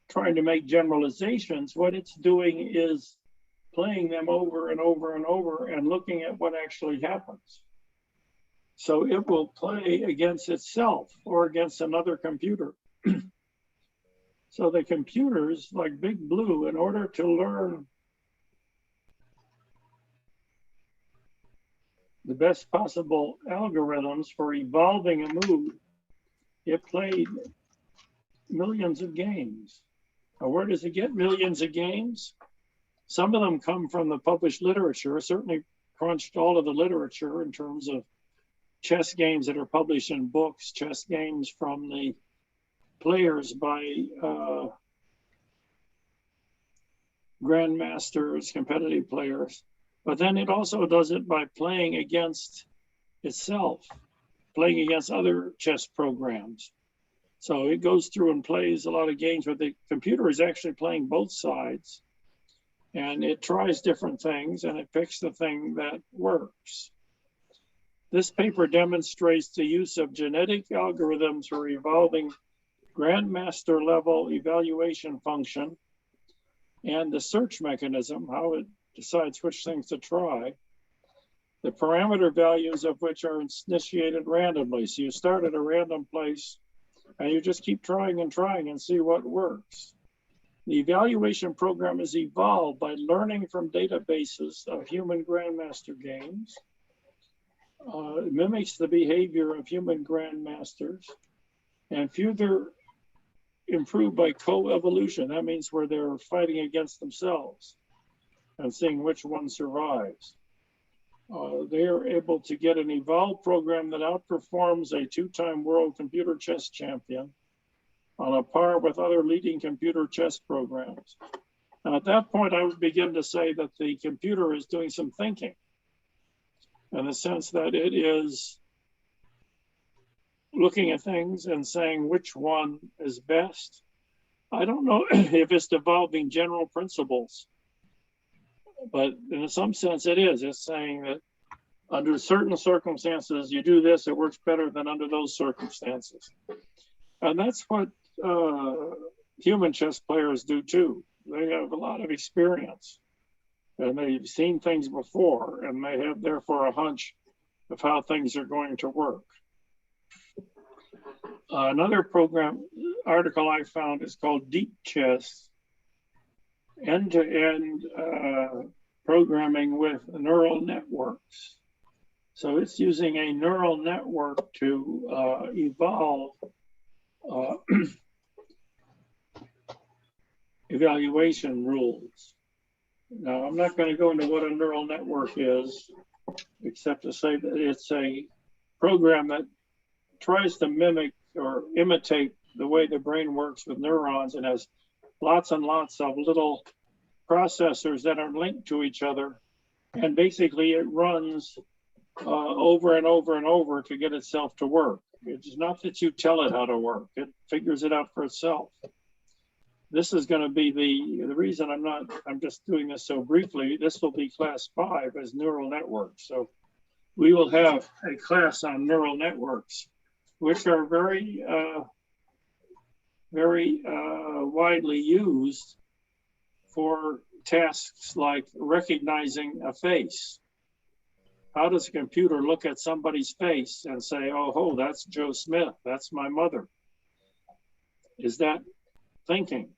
trying to make generalizations. What it's doing is playing them over and over and over and looking at what actually happens. So it will play against itself or against another computer. So the computers, like Big Blue, in order to learn the best possible algorithms for evolving a move, it played millions of games. Now, where does it get millions of games? Some of them come from the published literature, certainly crunched all of the literature in terms of chess games that are published in books, chess games from the players by grandmasters, competitive players. But then it also does it by playing against itself, playing against other chess programs. So it goes through and plays a lot of games where the computer is actually playing both sides. And it tries different things and it picks the thing that works. This paper demonstrates the use of genetic algorithms for evolving grandmaster level evaluation function and the search mechanism, how it decides which things to try, the parameter values of which are initiated randomly. So you start at a random place and you just keep trying and see what works. The evaluation program is evolved by learning from databases of human grandmaster games. It mimics the behavior of human grandmasters and further improved by co-evolution. That means where they're fighting against themselves and seeing which one survives. They are able to get an evolved program that outperforms a two-time world computer chess champion on a par with other leading computer chess programs. And at that point, I would begin to say that the computer is doing some thinking in the sense that it is looking at things and saying which one is best. I don't know if it's developing general principles, but in some sense it is. It's saying that under certain circumstances, you do this, it works better than under those circumstances. And that's what human chess players do too. They have a lot of experience and they've seen things before and they have therefore a hunch of how things are going to work. Another article I found is called Deep Chess, End-to-End Programming with Neural Networks. So it's using a neural network to evolve evaluation rules. Now, I'm not going to go into what a neural network is, except to say that it's a program that tries to mimic or imitate the way the brain works with neurons and has lots and lots of little processors that are linked to each other. And basically it runs over and over and over to get itself to work. It's not that you tell it how to work, it figures it out for itself. This is going to be the reason I'm just doing this so briefly. This will be class 5 as neural networks. So we will have a class on neural networks, which are very widely used for tasks like recognizing a face. How does a computer look at somebody's face and say, oh, that's Joe Smith, that's my mother? Is that thinking?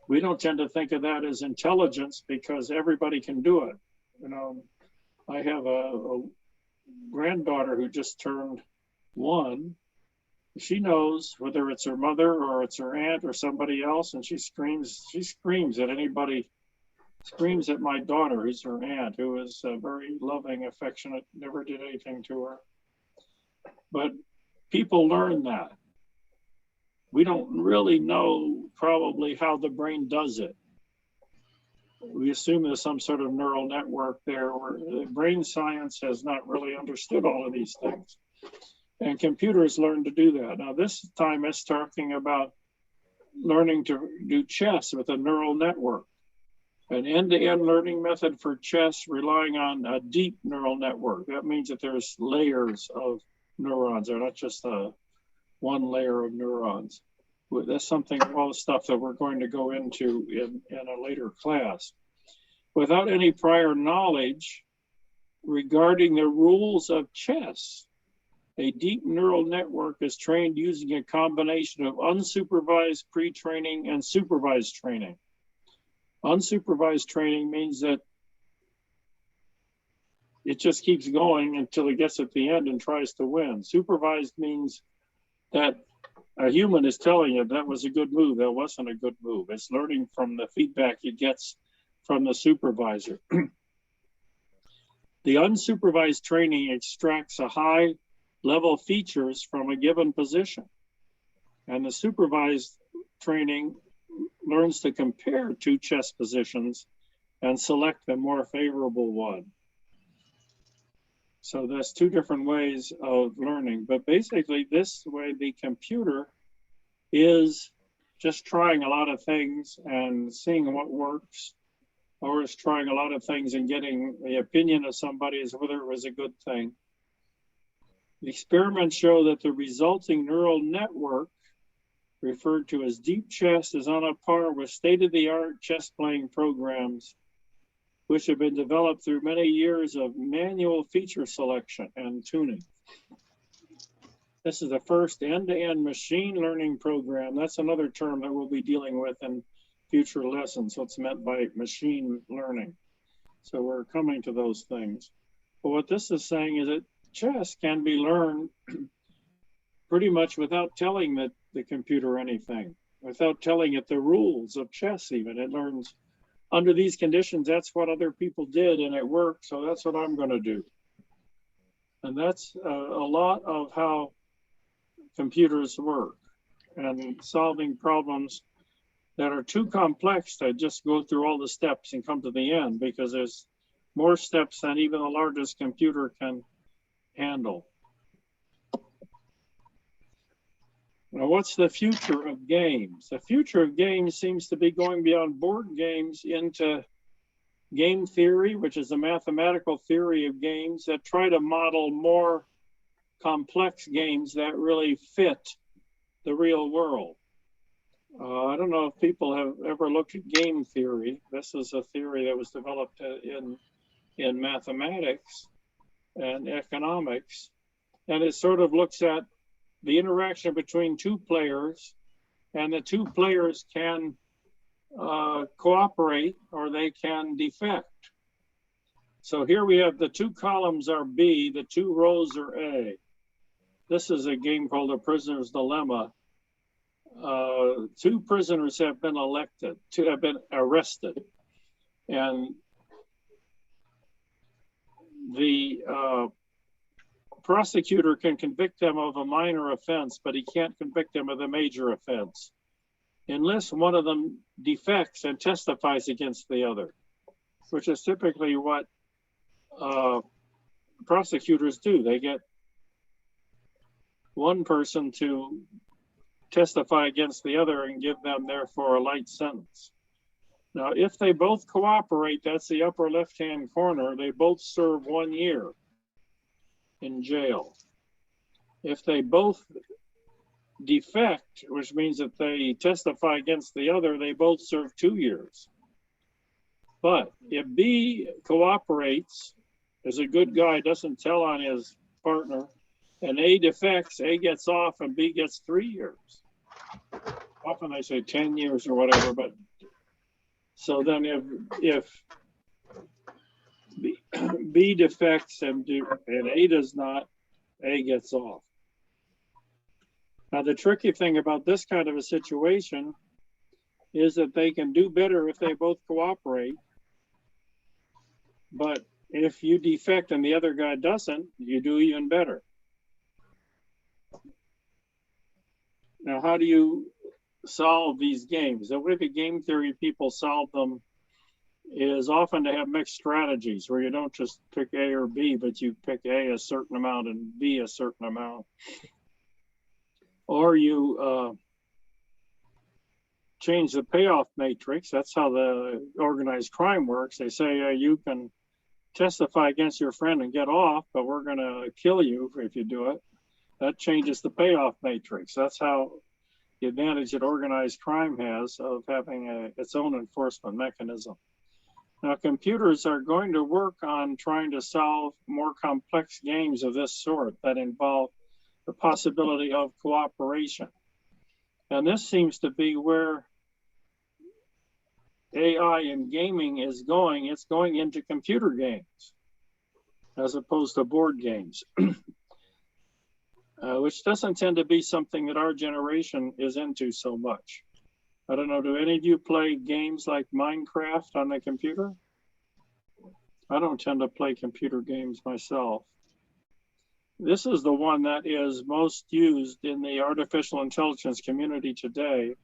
We don't tend to think of that as intelligence because everybody can do it. You know, I have a granddaughter who just turned 1. She knows whether it's her mother or it's her aunt or somebody else, and she screams at anybody screams at my daughter, who's her aunt, who is very loving, affectionate, never did anything to her. But people learn that. We don't really know probably how the brain does it. We assume there's some sort of neural network there, where the brain science has not really understood all of these things. And computers learn to do that. Now, this time it's talking about learning to do chess with a neural network, an end-to-end learning method for chess relying on a deep neural network. That means that there's layers of neurons. They're not just one layer of neurons. That's something, all the stuff that we're going to go into in a later class. Without any prior knowledge regarding the rules of chess, a deep neural network is trained using a combination of unsupervised pre-training and supervised training. Unsupervised training means that it just keeps going until it gets at the end and tries to win. Supervised means that a human is telling you that was a good move, that wasn't a good move. It's learning from the feedback it gets from the supervisor. The unsupervised training extracts a high level features from a given position. And the supervised training learns to compare two chess positions and select the more favorable one. So that's two different ways of learning. But basically this way, the computer is just trying a lot of things and seeing what works, or is trying a lot of things and getting the opinion of somebody as whether it was a good thing. The experiments show that the resulting neural network, referred to as deep chess, is on a par with state-of-the-art chess playing programs, which have been developed through many years of manual feature selection and tuning. This is the first end-to-end machine learning program. That's another term that we'll be dealing with in future lessons, what's meant by machine learning. So we're coming to those things. But what this is saying is that chess can be learned pretty much without telling the computer anything, without telling it the rules of chess even. It learns under these conditions, that's what other people did and it worked, so that's what I'm gonna do. And that's a lot of how computers work, and solving problems that are too complex to just go through all the steps and come to the end, because there's more steps than even the largest computer can handle. Now, what's the future of games? The future of games seems to be going beyond board games into game theory, which is a mathematical theory of games that try to model more complex games that really fit the real world. I don't know if people have ever looked at game theory. This is a theory that was developed in mathematics and economics, and it sort of looks at the interaction between two players, and the two players can cooperate or they can defect. So here we have the two columns are B, the two rows are A. This is a game called A Prisoner's Dilemma. Two prisoners have been arrested, and the prosecutor can convict them of a minor offense, but he can't convict them of a major offense unless one of them defects and testifies against the other, which is typically what prosecutors do. They get one person to testify against the other and give them therefore a light sentence. Now, if they both cooperate, that's the upper left-hand corner, they both serve 1 year in jail. If they both defect, which means that they testify against the other, they both serve 2 years. But if B cooperates, is a good guy, doesn't tell on his partner, and A defects, A gets off and B gets 3 years. Often they say 10 years or whatever, but so then if B defects and A does not, A gets off. Now, the tricky thing about this kind of a situation is that they can do better if they both cooperate, But if you defect and the other guy doesn't, you do even better. Now, how do you solve these games? The way the game theory people solve them is often to have mixed strategies where you don't just pick A or B, but you pick A a certain amount and B a certain amount. Or you change the payoff matrix. That's how the organized crime works. They say you can testify against your friend and get off, but we're going to kill you if you do it. That changes the payoff matrix. That's how the advantage that organized crime has of having its own enforcement mechanism. Now, computers are going to work on trying to solve more complex games of this sort that involve the possibility of cooperation. And this seems to be where AI in gaming is going. It's going into computer games as opposed to board games, which doesn't tend to be something that our generation is into so much. I don't know, do any of you play games like Minecraft on the computer? I don't tend to play computer games myself. This is the one that is most used in the artificial intelligence community today.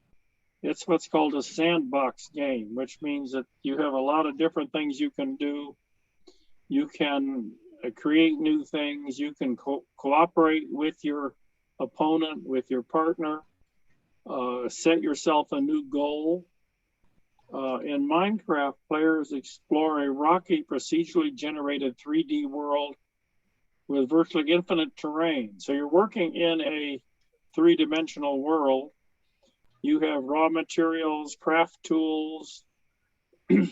It's what's called a sandbox game, which means that you have a lot of different things you can do. You can create new things. You can cooperate with your opponent, with your partner, set yourself a new goal. In Minecraft, players explore a rocky, procedurally generated 3D world with virtually infinite terrain. So you're working in a three-dimensional world. You have raw materials, craft tools. You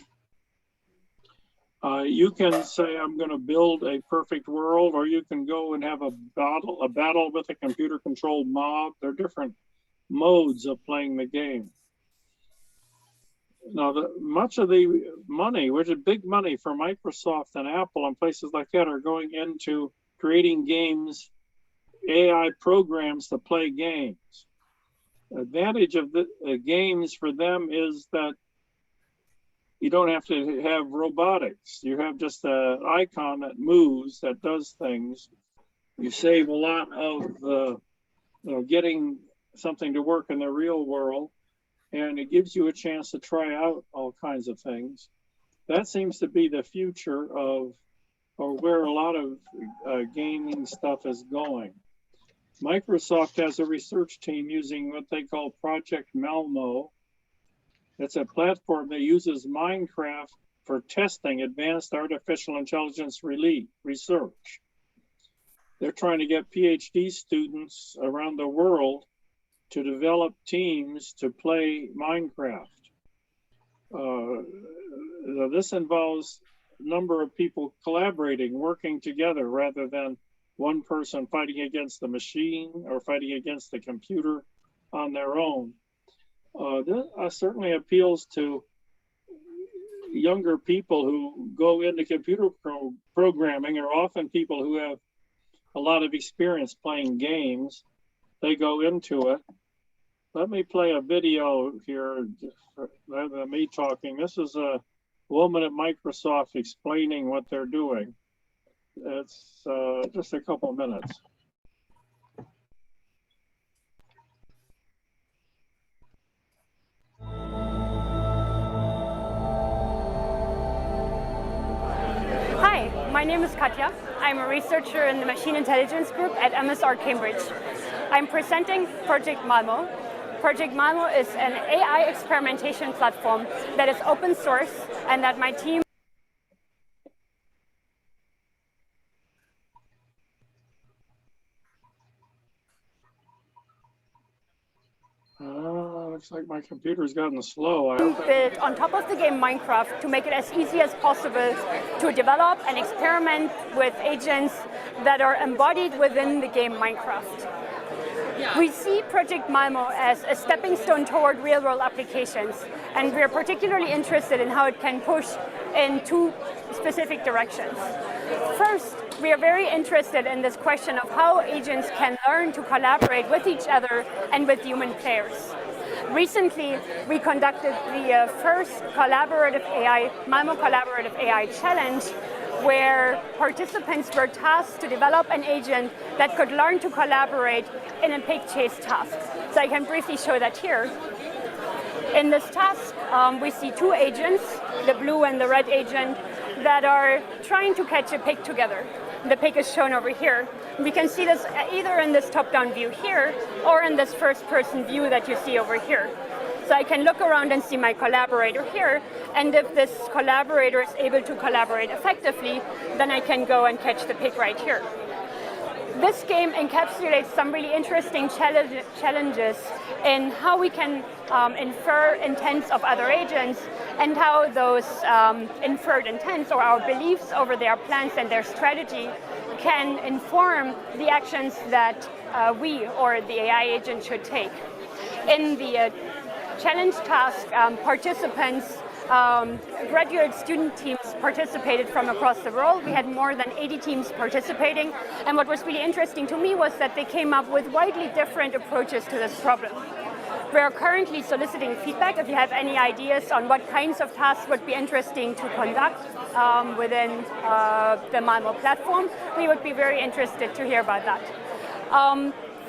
can say, I'm going to build a perfect world, or you can go and have a battle with a computer-controlled mob. There are different modes of playing the game. Now, much of the money, which is big money for Microsoft and Apple and places like that, are going into creating games, AI programs to play games. The advantage of the games for them is that you don't have to have robotics. You have just an icon that moves, that does things. You save a lot of getting something to work in the real world, and it gives you a chance to try out all kinds of things. That seems to be the future of, or where a lot of gaming stuff is going. Microsoft has a research team using what they call Project Malmo. It's a platform that uses Minecraft for testing advanced artificial intelligence research. They're trying to get PhD students around the world to develop teams to play Minecraft. This involves a number of people collaborating, working together, rather than one person fighting against the machine or fighting against the computer on their own. This certainly appeals to younger people who go into computer programming, are often people who have a lot of experience playing games. They go into it. Let me play a video here rather than me talking. This is a woman at Microsoft explaining what they're doing. It's just a couple of minutes. Hi, my name is Katja. I'm a researcher in the Machine Intelligence Group at MSR Cambridge. I'm presenting Project Malmo. Project Malmo is an AI experimentation platform that is open source and that my team Looks like my computer's gotten slow. built on top of the game Minecraft to make it as easy as possible to develop and experiment with agents that are embodied within the game Minecraft. We see Project Malmo as a stepping stone toward real-world applications, and we're particularly interested in how it can push in two specific directions. First, we are very interested in this question of how agents can learn to collaborate with each other and with human players. Recently, we conducted the first collaborative AI, Malmo Collaborative AI Challenge, where participants were tasked to develop an agent that could learn to collaborate in a pig chase task. So I can briefly show that here. In this task, we see two agents, the blue and the red agent, that are trying to catch a pig together. The pig is shown over here. We can see this either in this top-down view here or in this first-person view that you see over here. So I can look around and see my collaborator here, and if this collaborator is able to collaborate effectively, then I can go and catch the pig right here. This game encapsulates some really interesting challenges in how we can infer intents of other agents and how those inferred intents or our beliefs over their plans and their strategy can inform the actions that we or the AI agent should take. In the challenge task, participants, graduate student teams participated from across the world. We had more than 80 teams participating, and what was really interesting to me was that they came up with widely different approaches to this problem. We are currently soliciting feedback. If you have any ideas on what kinds of tasks would be interesting to conduct within the Malmo platform, we would be very interested to hear about that.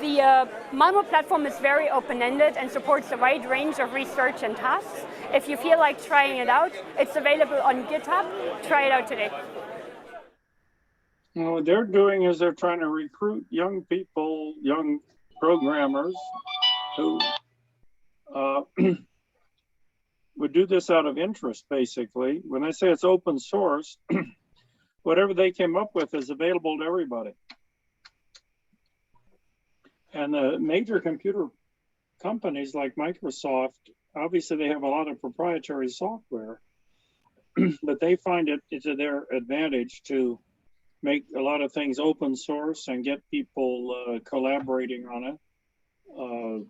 The Malmo platform is very open-ended and supports a wide range of research and tasks. If you feel like trying it out, it's available on GitHub. Try it out today. What they're doing is they're trying to recruit young people, young programmers who would do this out of interest, basically. When I say it's open source, whatever they came up with is available to everybody. And the major computer companies like Microsoft, obviously they have a lot of proprietary software, but they find it to their advantage to make a lot of things open source and get people collaborating on it.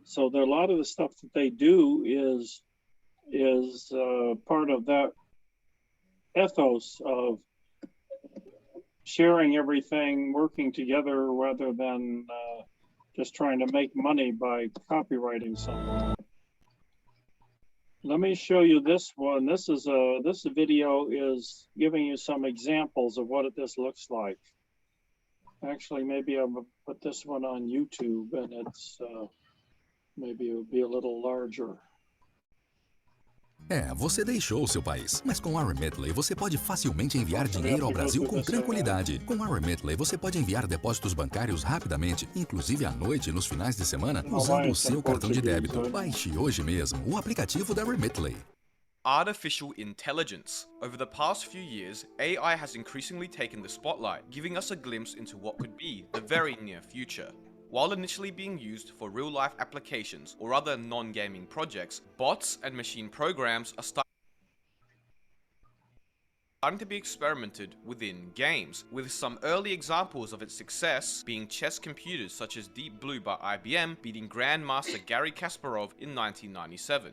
So a lot of the stuff that they do is part of that ethos of sharing everything, working together rather than just trying to make money by copywriting something. Let me show you this one. This video is giving you some examples of what this looks like. Actually, maybe I'll put this one on YouTube, and it's maybe it would be a little larger. Você deixou seu país, mas com a Remitly você pode facilmente enviar dinheiro ao Brasil com tranquilidade. Com a Remitly você pode enviar depósitos bancários rapidamente, inclusive à noite e nos finais de semana, usando o seu cartão de débito. Baixe hoje mesmo o aplicativo da Remitly. Artificial intelligence. Over the past few years, AI has increasingly taken the spotlight, giving us a glimpse into what could be the very near future. While initially being used for real-life applications or other non-gaming projects, bots and machine programs are starting to be experimented within games, with some early examples of its success being chess computers such as Deep Blue by IBM beating Grandmaster Garry Kasparov in 1997.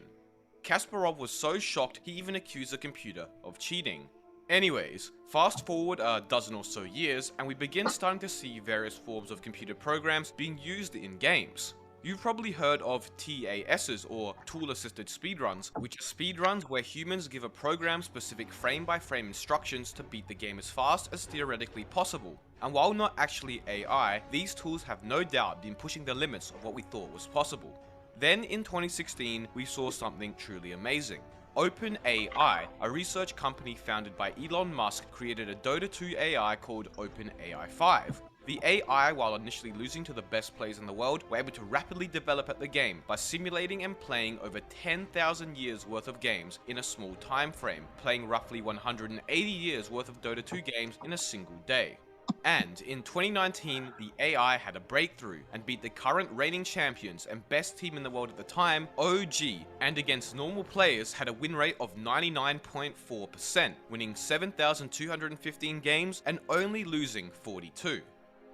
Kasparov was so shocked he even accused the computer of cheating. Anyways, fast forward a dozen or so years and we begin starting to see various forms of computer programs being used in games. You've probably heard of TASs or tool-assisted speedruns, which are speedruns where humans give a program specific frame-by-frame instructions to beat the game as fast as theoretically possible. And while not actually AI, these tools have no doubt been pushing the limits of what we thought was possible. Then in 2016, we saw something truly amazing. OpenAI, a research company founded by Elon Musk, created a Dota 2 AI called OpenAI 5. The AI, while initially losing to the best players in the world, were able to rapidly develop at the game by simulating and playing over 10,000 years worth of games in a small time frame, playing roughly 180 years worth of Dota 2 games in a single day. And in 2019, the AI had a breakthrough and beat the current reigning champions and best team in the world at the time, OG, and against normal players had a win rate of 99.4%, winning 7,215 games and only losing 42.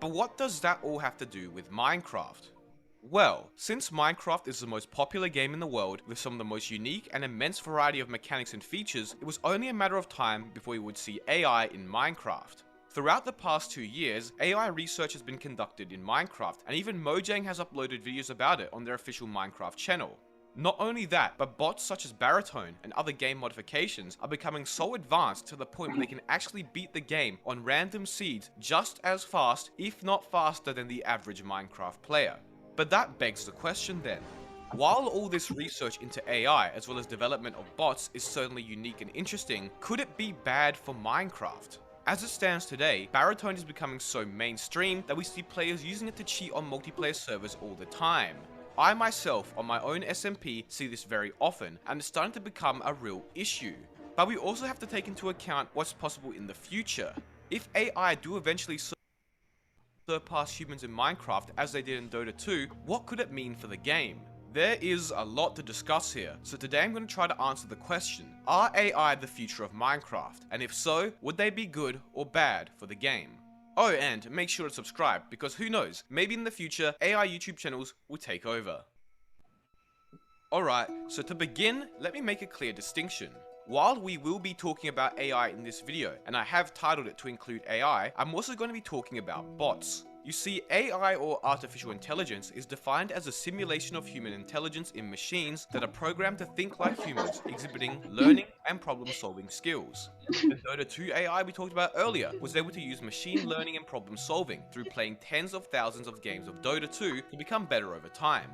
But what does that all have to do with Minecraft? Well, since Minecraft is the most popular game in the world with some of the most unique and immense variety of mechanics and features, it was only a matter of time before we would see AI in Minecraft. Throughout the past 2 years, AI research has been conducted in Minecraft, and even Mojang has uploaded videos about it on their official Minecraft channel. Not only that, but bots such as Baritone and other game modifications are becoming so advanced to the point where they can actually beat the game on random seeds just as fast, if not faster than the average Minecraft player. But that begs the question then. While all this research into AI as well as development of bots is certainly unique and interesting, could it be bad for Minecraft? As it stands today, Baritone is becoming so mainstream that we see players using it to cheat on multiplayer servers all the time. I myself, on my own SMP, see this very often, and it's starting to become a real issue. But we also have to take into account what's possible in the future. If AI do eventually surpass humans in Minecraft as they did in Dota 2, what could it mean for the game? There is a lot to discuss here, so today I'm going to try to answer the question, are AI the future of Minecraft? And if so, would they be good or bad for the game? Oh, and make sure to subscribe, because who knows, maybe in the future, AI YouTube channels will take over. Alright, so to begin, let me make a clear distinction. While we will be talking about AI in this video, and I have titled it to include AI, I'm also going to be talking about bots. You see, AI or artificial intelligence is defined as a simulation of human intelligence in machines that are programmed to think like humans, exhibiting learning and problem-solving skills. The Dota 2 AI we talked about earlier was able to use machine learning and problem-solving through playing tens of thousands of games of Dota 2 to become better over time.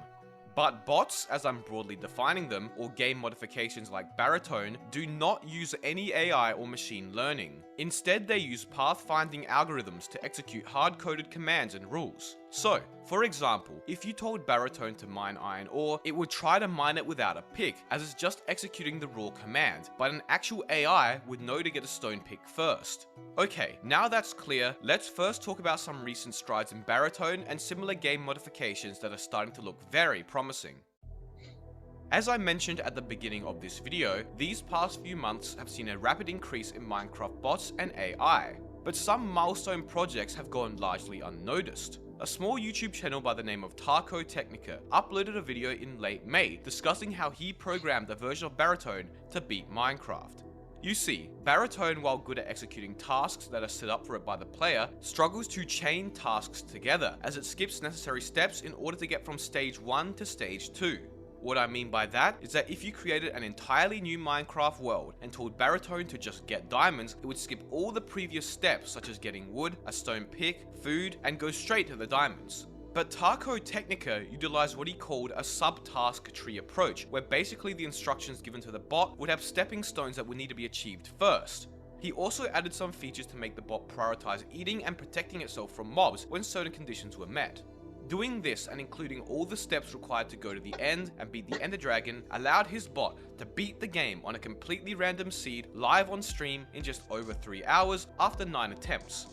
But bots, as I'm broadly defining them, or game modifications like Baritone, do not use any AI or machine learning. Instead, they use pathfinding algorithms to execute hard-coded commands and rules. So, for example, if you told Baritone to mine iron ore, it would try to mine it without a pick, as it's just executing the raw command, but an actual AI would know to get a stone pick first. Okay, now that's clear, let's first talk about some recent strides in Baritone and similar game modifications that are starting to look very promising. As I mentioned at the beginning of this video, these past few months have seen a rapid increase in Minecraft bots and AI, but some milestone projects have gone largely unnoticed. A small YouTube channel by the name of Taco Technica uploaded a video in late May discussing how he programmed a version of Baritone to beat Minecraft. You see, Baritone, while good at executing tasks that are set up for it by the player, struggles to chain tasks together as it skips necessary steps in order to get from stage 1 to stage 2. What I mean by that is that if you created an entirely new Minecraft world and told Baritone to just get diamonds, it would skip all the previous steps such as getting wood, a stone pick, food, and go straight to the diamonds. But Taco Technica utilized what he called a subtask tree approach, where basically the instructions given to the bot would have stepping stones that would need to be achieved first. He also added some features to make the bot prioritize eating and protecting itself from mobs when certain conditions were met. Doing this and including all the steps required to go to the end and beat the Ender Dragon allowed his bot to beat the game on a completely random seed live on stream in just over 3 hours after 9 attempts.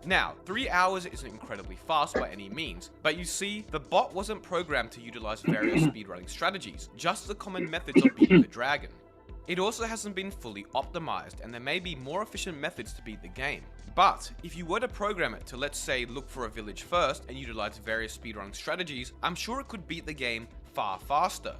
Now, 3 hours isn't incredibly fast by any means, but you see, the bot wasn't programmed to utilize various speedrunning strategies, just the common methods of beating the dragon. It also hasn't been fully optimized, and there may be more efficient methods to beat the game. But if you were to program it to, let's say, look for a village first and utilize various speedrunning strategies, I'm sure it could beat the game far faster.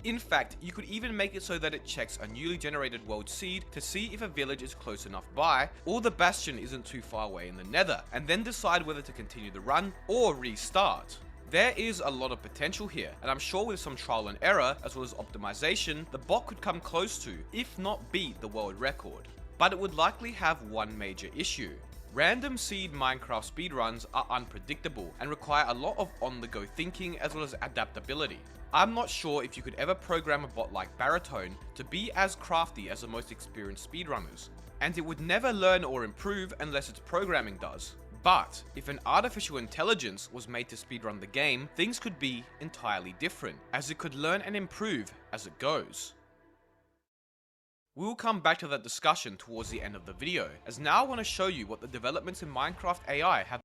In fact, you could even make it so that it checks a newly generated world seed to see if a village is close enough by, or the bastion isn't too far away in the nether, and then decide whether to continue the run or restart. There is a lot of potential here, and I'm sure with some trial and error, as well as optimization, the bot could come close to, if not beat, the world record. But it would likely have one major issue. Random seed Minecraft speedruns are unpredictable and require a lot of on-the-go thinking as well as adaptability. I'm not sure if you could ever program a bot like Baritone to be as crafty as the most experienced speedrunners, and it would never learn or improve unless its programming does. But if an artificial intelligence was made to speedrun the game, things could be entirely different, as it could learn and improve as it goes. We will come back to that discussion towards the end of the video, as now I want to show you what the developments in Minecraft AI have.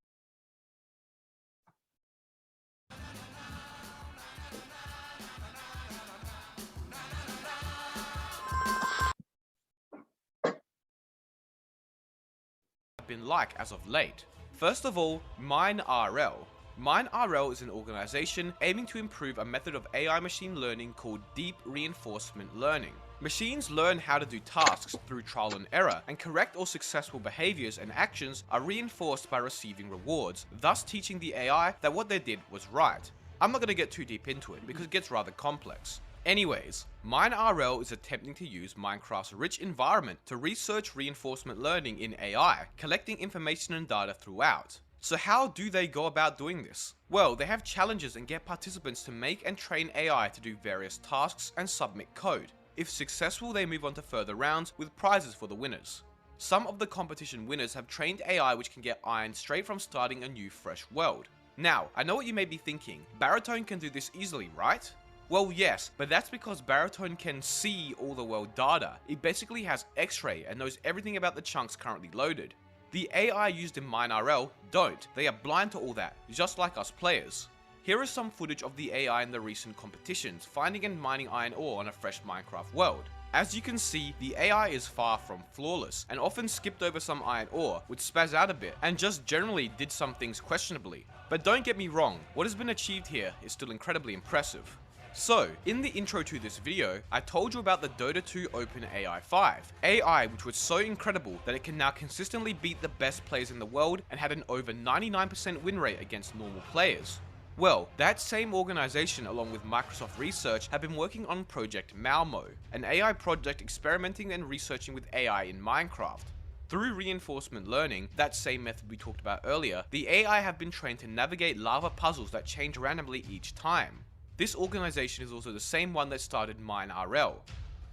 Been like as of late. First of all, MineRL. MineRL is an organization aiming to improve a method of AI machine learning called deep reinforcement learning. Machines learn how to do tasks through trial and error, and correct or successful behaviors and actions are reinforced by receiving rewards, thus teaching the AI that what they did was right. I'm not going to get too deep into it because it gets rather complex. Anyways, MineRL is attempting to use Minecraft's rich environment to research reinforcement learning in AI, collecting information and data throughout. So how do they go about doing this? Well, they have challenges and get participants to make and train AI to do various tasks and submit code. If successful, they move on to further rounds with prizes for the winners. Some of the competition winners have trained AI which can get iron straight from starting a new fresh world. Now, I know what you may be thinking, Baritone can do this easily, right? Well, yes, but that's because Baritone can see all the world data. It basically has X-ray and knows everything about the chunks currently loaded. The AI used in MineRL don't. They are blind to all that, just like us players. Here is some footage of the AI in the recent competitions, finding and mining iron ore on a fresh Minecraft world. As you can see, the AI is far from flawless, and often skipped over some iron ore, would spaz out a bit, and just generally did some things questionably. But don't get me wrong, what has been achieved here is still incredibly impressive. So, in the intro to this video, I told you about the Dota 2 OpenAI 5, AI which was so incredible that it can now consistently beat the best players in the world and had an over 99% win rate against normal players. Well, that same organization along with Microsoft Research have been working on Project Malmo, an AI project experimenting and researching with AI in Minecraft. Through reinforcement learning, that same method we talked about earlier, the AI have been trained to navigate lava puzzles that change randomly each time. This organization is also the same one that started MineRL.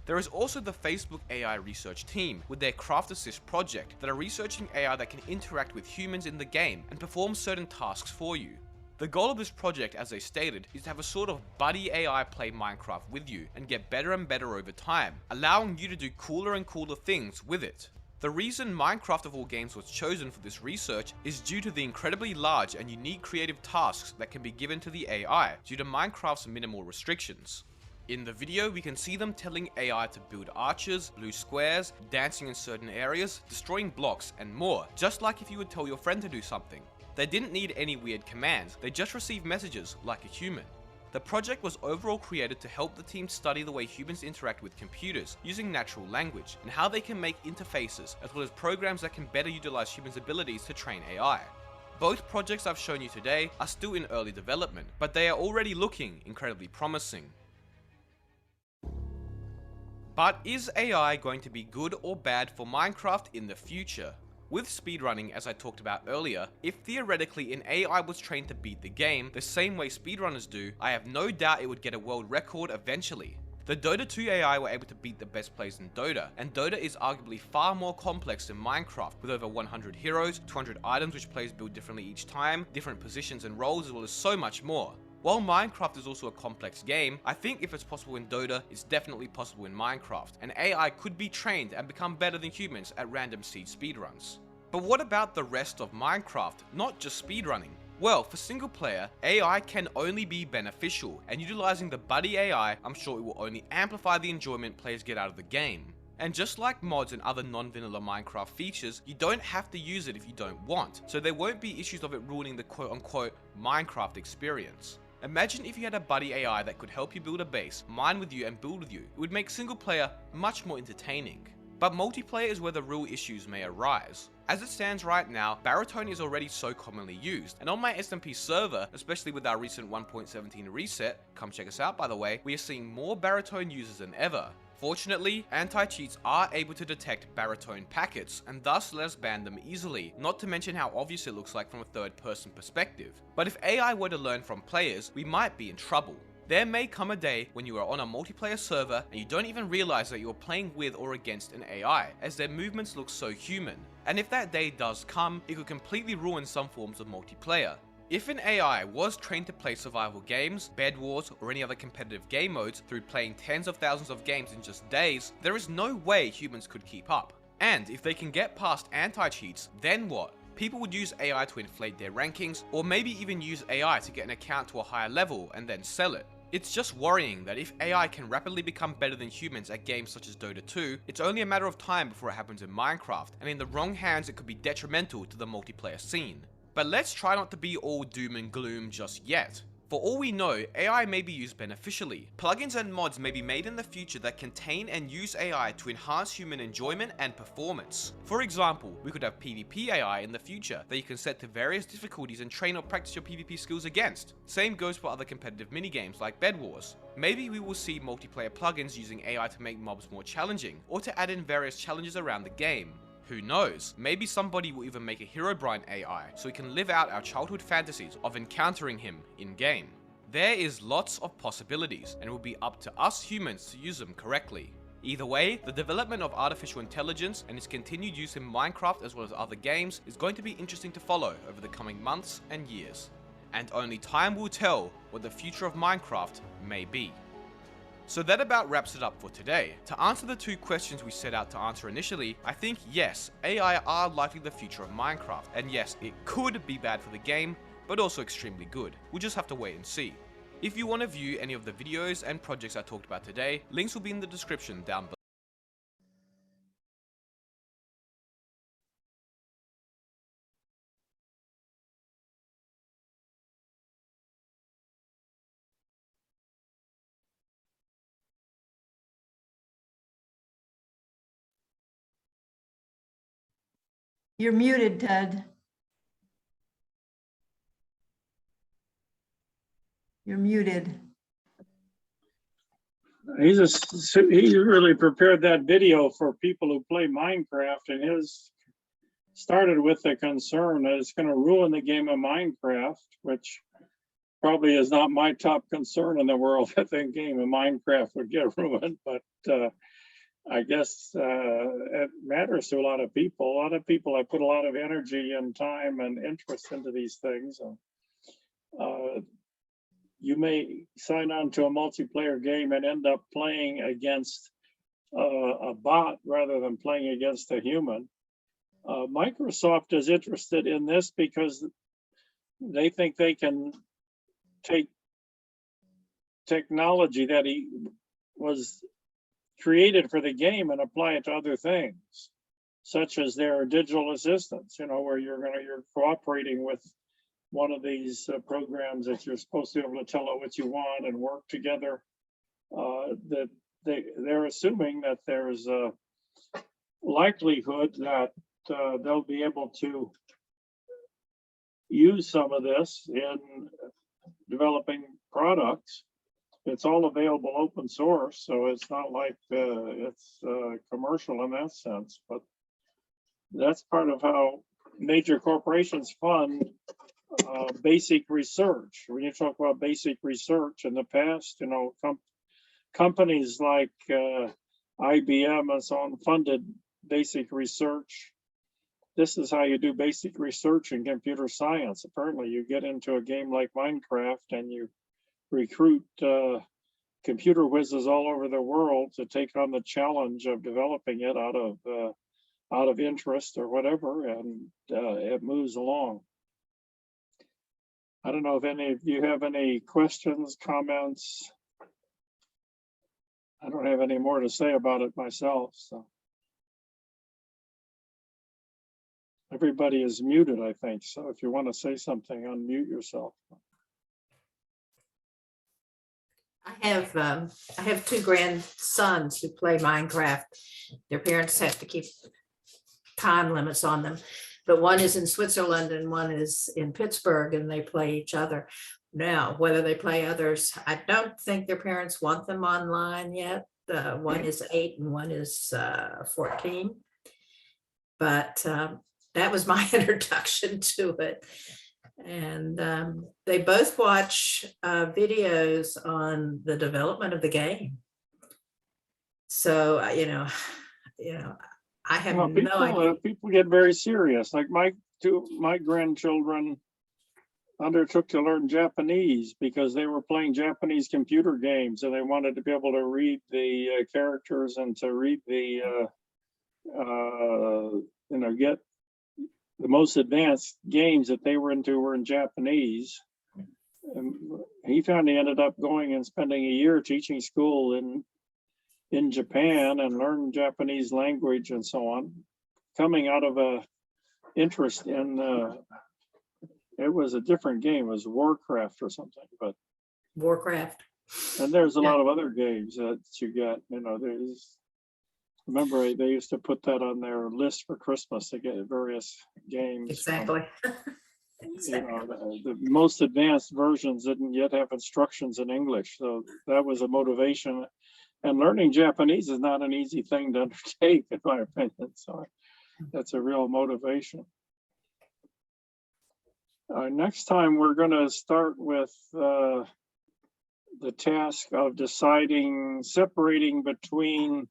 There is also the Facebook AI research team with their Craft Assist project that are researching AI that can interact with humans in the game and perform certain tasks for you. The goal of this project, as they stated, is to have a sort of buddy AI play Minecraft with you and get better and better over time, allowing you to do cooler and cooler things with it. The reason Minecraft of all games was chosen for this research is due to the incredibly large and unique creative tasks that can be given to the AI due to Minecraft's minimal restrictions. In the video, we can see them telling AI to build arches, blue squares, dancing in certain areas, destroying blocks, and more, just like if you would tell your friend to do something. They didn't need any weird commands, they just received messages like a human. The project was overall created to help the team study the way humans interact with computers using natural language and how they can make interfaces as well as programs that can better utilize humans' abilities to train AI. Both projects I've shown you today are still in early development, but they are already looking incredibly promising. But is AI going to be good or bad for Minecraft in the future? With speedrunning, as I talked about earlier, if theoretically an AI was trained to beat the game the same way speedrunners do, I have no doubt it would get a world record eventually. The Dota 2 AI were able to beat the best players in Dota, and Dota is arguably far more complex than Minecraft, with over 100 heroes, 200 items which players build differently each time, different positions and roles, as well as so much more. While Minecraft is also a complex game, I think if it's possible in Dota, it's definitely possible in Minecraft, and AI could be trained and become better than humans at random seed speedruns. But what about the rest of Minecraft, not just speedrunning? Well, for single player, AI can only be beneficial, and utilizing the buddy AI, I'm sure it will only amplify the enjoyment players get out of the game. And just like mods and other non-vanilla Minecraft features, you don't have to use it if you don't want, so there won't be issues of it ruining the quote-unquote Minecraft experience. Imagine if you had a buddy AI that could help you build a base, mine with you and build with you. It would make single player much more entertaining. But multiplayer is where the real issues may arise. As it stands right now, Baritone is already so commonly used, and on my SMP server, especially with our recent 1.17 reset, come check us out by the way, we are seeing more Baritone users than ever. Fortunately, anti-cheats are able to detect Baritone packets, and thus let us ban them easily, not to mention how obvious it looks like from a third-person perspective. But if AI were to learn from players, we might be in trouble. There may come a day when you are on a multiplayer server and you don't even realize that you're playing with or against an AI, as their movements look so human. And if that day does come, it could completely ruin some forms of multiplayer. If an AI was trained to play survival games, bed wars, or any other competitive game modes through playing tens of thousands of games in just days, there is no way humans could keep up. And if they can get past anti-cheats, then what? People would use AI to inflate their rankings, or maybe even use AI to get an account to a higher level and then sell it. It's just worrying that if AI can rapidly become better than humans at games such as Dota 2, it's only a matter of time before it happens in Minecraft, and in the wrong hands it could be detrimental to the multiplayer scene. But let's try not to be all doom and gloom just yet. For all we know, AI may be used beneficially. Plugins and mods may be made in the future that contain and use AI to enhance human enjoyment and performance. For example, we could have PvP AI in the future that you can set to various difficulties and train or practice your PvP skills against. Same goes for other competitive minigames like Bed Wars. Maybe we will see multiplayer plugins using AI to make mobs more challenging, or to add in various challenges around the game. Who knows, maybe somebody will even make a Herobrine AI so we can live out our childhood fantasies of encountering him in-game. There is lots of possibilities, and it will be up to us humans to use them correctly. Either way, the development of artificial intelligence and its continued use in Minecraft as well as other games is going to be interesting to follow over the coming months and years. And only time will tell what the future of Minecraft may be. So that about wraps it up for today. To answer the two questions we set out to answer initially, I think yes, AI are likely the future of Minecraft, and yes, it could be bad for the game, but also extremely good. We'll just have to wait and see. If you want to view any of the videos and projects I talked about today, links will be in the description down below. You're muted, Ted. You're muted. He really prepared that video for people who play Minecraft, and his started with the concern that it's going to ruin the game of Minecraft, which probably is not my top concern in the world. I think game of Minecraft would get ruined, but I guess it matters to a lot of people. A lot of people have put a lot of energy and time and interest into these things. You may sign on to a multiplayer game and end up playing against a bot rather than playing against a human. Microsoft is interested in this because they think they can take technology that was created for the game and apply it to other things, such as their digital assistants, where you're cooperating with one of these programs that you're supposed to be able to tell it what you want and work together. That they're assuming that there's a likelihood that they'll be able to use some of this in developing products. It's all available open source, so it's not like it's commercial in that sense, but that's part of how major corporations fund basic research. When you talk about basic research in the past, companies like IBM and so on funded basic research. This is how you do basic research in computer science. Apparently, you get into a game like Minecraft and you recruit computer whizzes all over the world to take on the challenge of developing it out of interest or whatever, and it moves along. I don't know if any of you have any questions, comments. I don't have any more to say about it myself, so. Everybody is muted, I think, so if you want to say something, unmute yourself. I have two grandsons who play Minecraft. Their parents have to keep time limits on them, but one is in Switzerland and one is in Pittsburgh, and they play each other. Now, whether they play others, I don't think their parents want them online yet. One is 8 and one is 14. But that was my introduction to it. And they both watch videos on the development of the game. So, I have no idea. People get very serious. Like my grandchildren undertook to learn Japanese because they were playing Japanese computer games, and they wanted to be able to read the characters and to read the get the most advanced games that they were into were in Japanese. And he finally ended up going and spending a year teaching school in Japan and learned Japanese language and so on, coming out of a interest in it was a different game. It was Warcraft or something, but, Warcraft. and there's a Yeah. lot of other games that you get, remember they used to put that on their list for Christmas to get various games. from- Exactly. the most advanced versions didn't yet have instructions in English, so that was a motivation. And learning Japanese is not an easy thing to undertake, in my opinion. So that's a real motivation. Next time, we're going to start with the task of separating between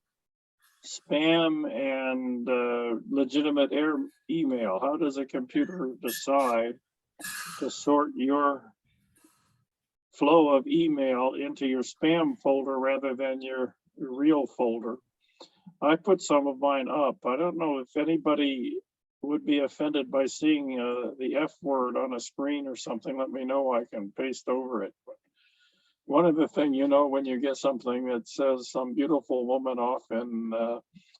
spam and legitimate email. How does a computer decide to sort your flow of email into your spam folder rather than your real folder? I put some of mine up. I don't know if anybody would be offended by seeing the F word on a screen or something. Let me know. I can paste over it. But one of the things, when you get something that says some beautiful woman off in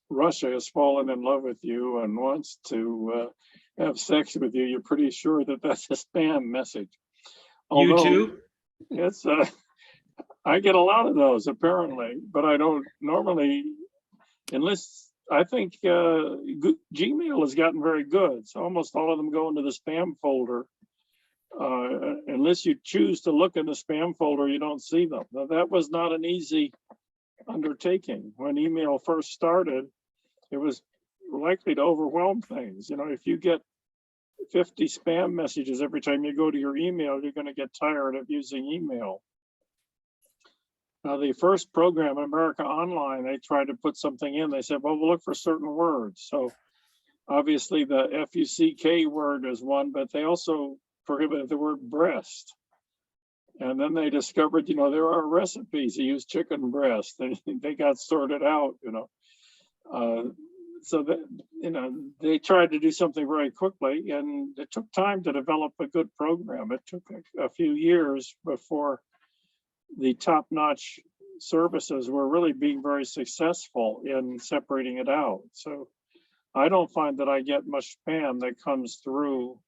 Russia has fallen in love with you and wants to have sex with you, you're pretty sure that that's a spam message. Although, You too? it's I get a lot of those apparently, but I don't normally, unless I think Gmail has gotten very good. So almost all of them go into the spam folder. Unless you choose to look in the spam folder, you don't see them. Now, that was not an easy undertaking. When email first started, it was likely to overwhelm things. If you get 50 spam messages every time you go to your email, you're going to get tired of using email. Now, the first program, America Online, they tried to put something in. They said, well, we'll look for certain words. So obviously the FUCK word is one, but they also prohibited the word breast. And then they discovered, there are recipes to use chicken breast, and they got sorted out, so that, they tried to do something very quickly, and it took time to develop a good program. It took a few years before the top-notch services were really being very successful in separating it out. So I don't find that I get much spam that comes through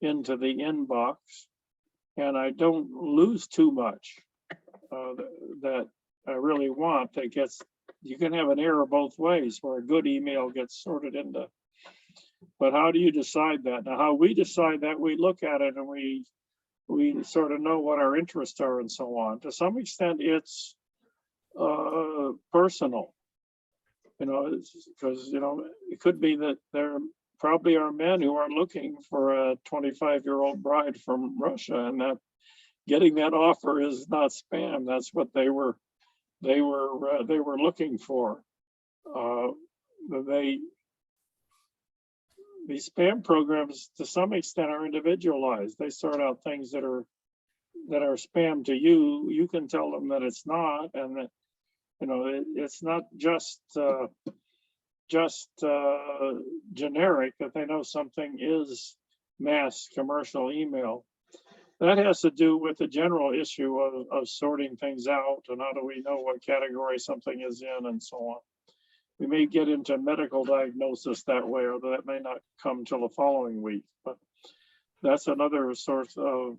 into the inbox, and I don't lose too much that I really want. You can have an error both ways where a good email gets sorted into. But how do you decide that? Now, how we decide that, we look at it and we sort of know what our interests are and so on. To some extent, it's personal, because, it could be that there probably are men who are looking for a 25-year-old bride from Russia, and that getting that offer is not spam. That's what they were looking for. These spam programs, to some extent, are individualized. They sort out things that are spam to you. You can tell them that it's not, and that it's not just generic, that they know something is mass commercial email. That has to do with the general issue of sorting things out, and how do we know what category something is in, and so on. We may get into medical diagnosis that way, although that may not come till the following week. But that's another source of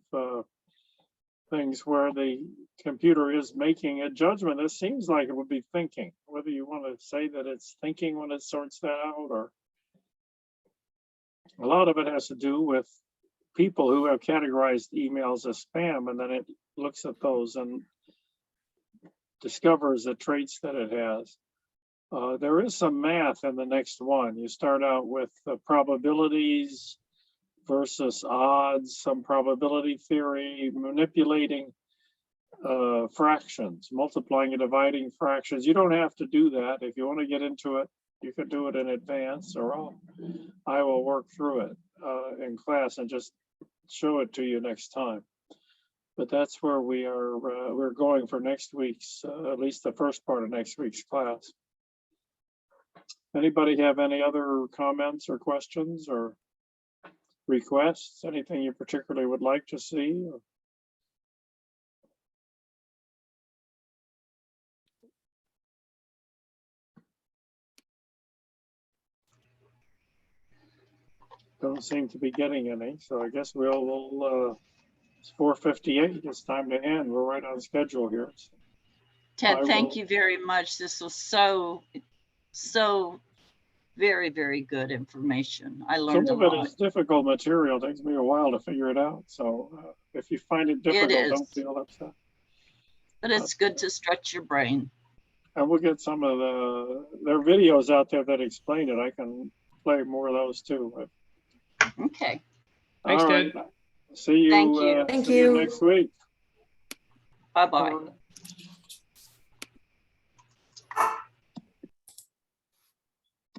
things where the computer is making a judgment. It seems like it would be thinking, whether you want to say that it's thinking when it sorts that out, or a lot of it has to do with people who have categorized emails as spam, and then it looks at those and discovers the traits that it has. There is some math in the next one. You start out with the probabilities versus odds, some probability theory, manipulating fractions, multiplying and dividing fractions. You don't have to do that. If you want to get into it, you can do it in advance, or I will work through it in class and just show it to you next time. But that's where we are. We're going for next week's, at least the first part of next week's class. Anybody have any other comments or questions or requests? Anything you particularly would like to see? don't seem to be getting any, so I guess we'll it's 4:58, it's time to end. We're right on schedule here. Ted, I thank will- you very much. This was so very, very good information. I learned a Some of it lot. is difficult material, takes me a while to figure it out, so if you find it difficult, don't is. feel upset. But it's good to stretch your brain. And we'll get some of there are videos out there that explain it. I can play more of those too. Okay. Thanks, All Ted. right. See you. Thank you. Thank See you you. next week. Bye-bye.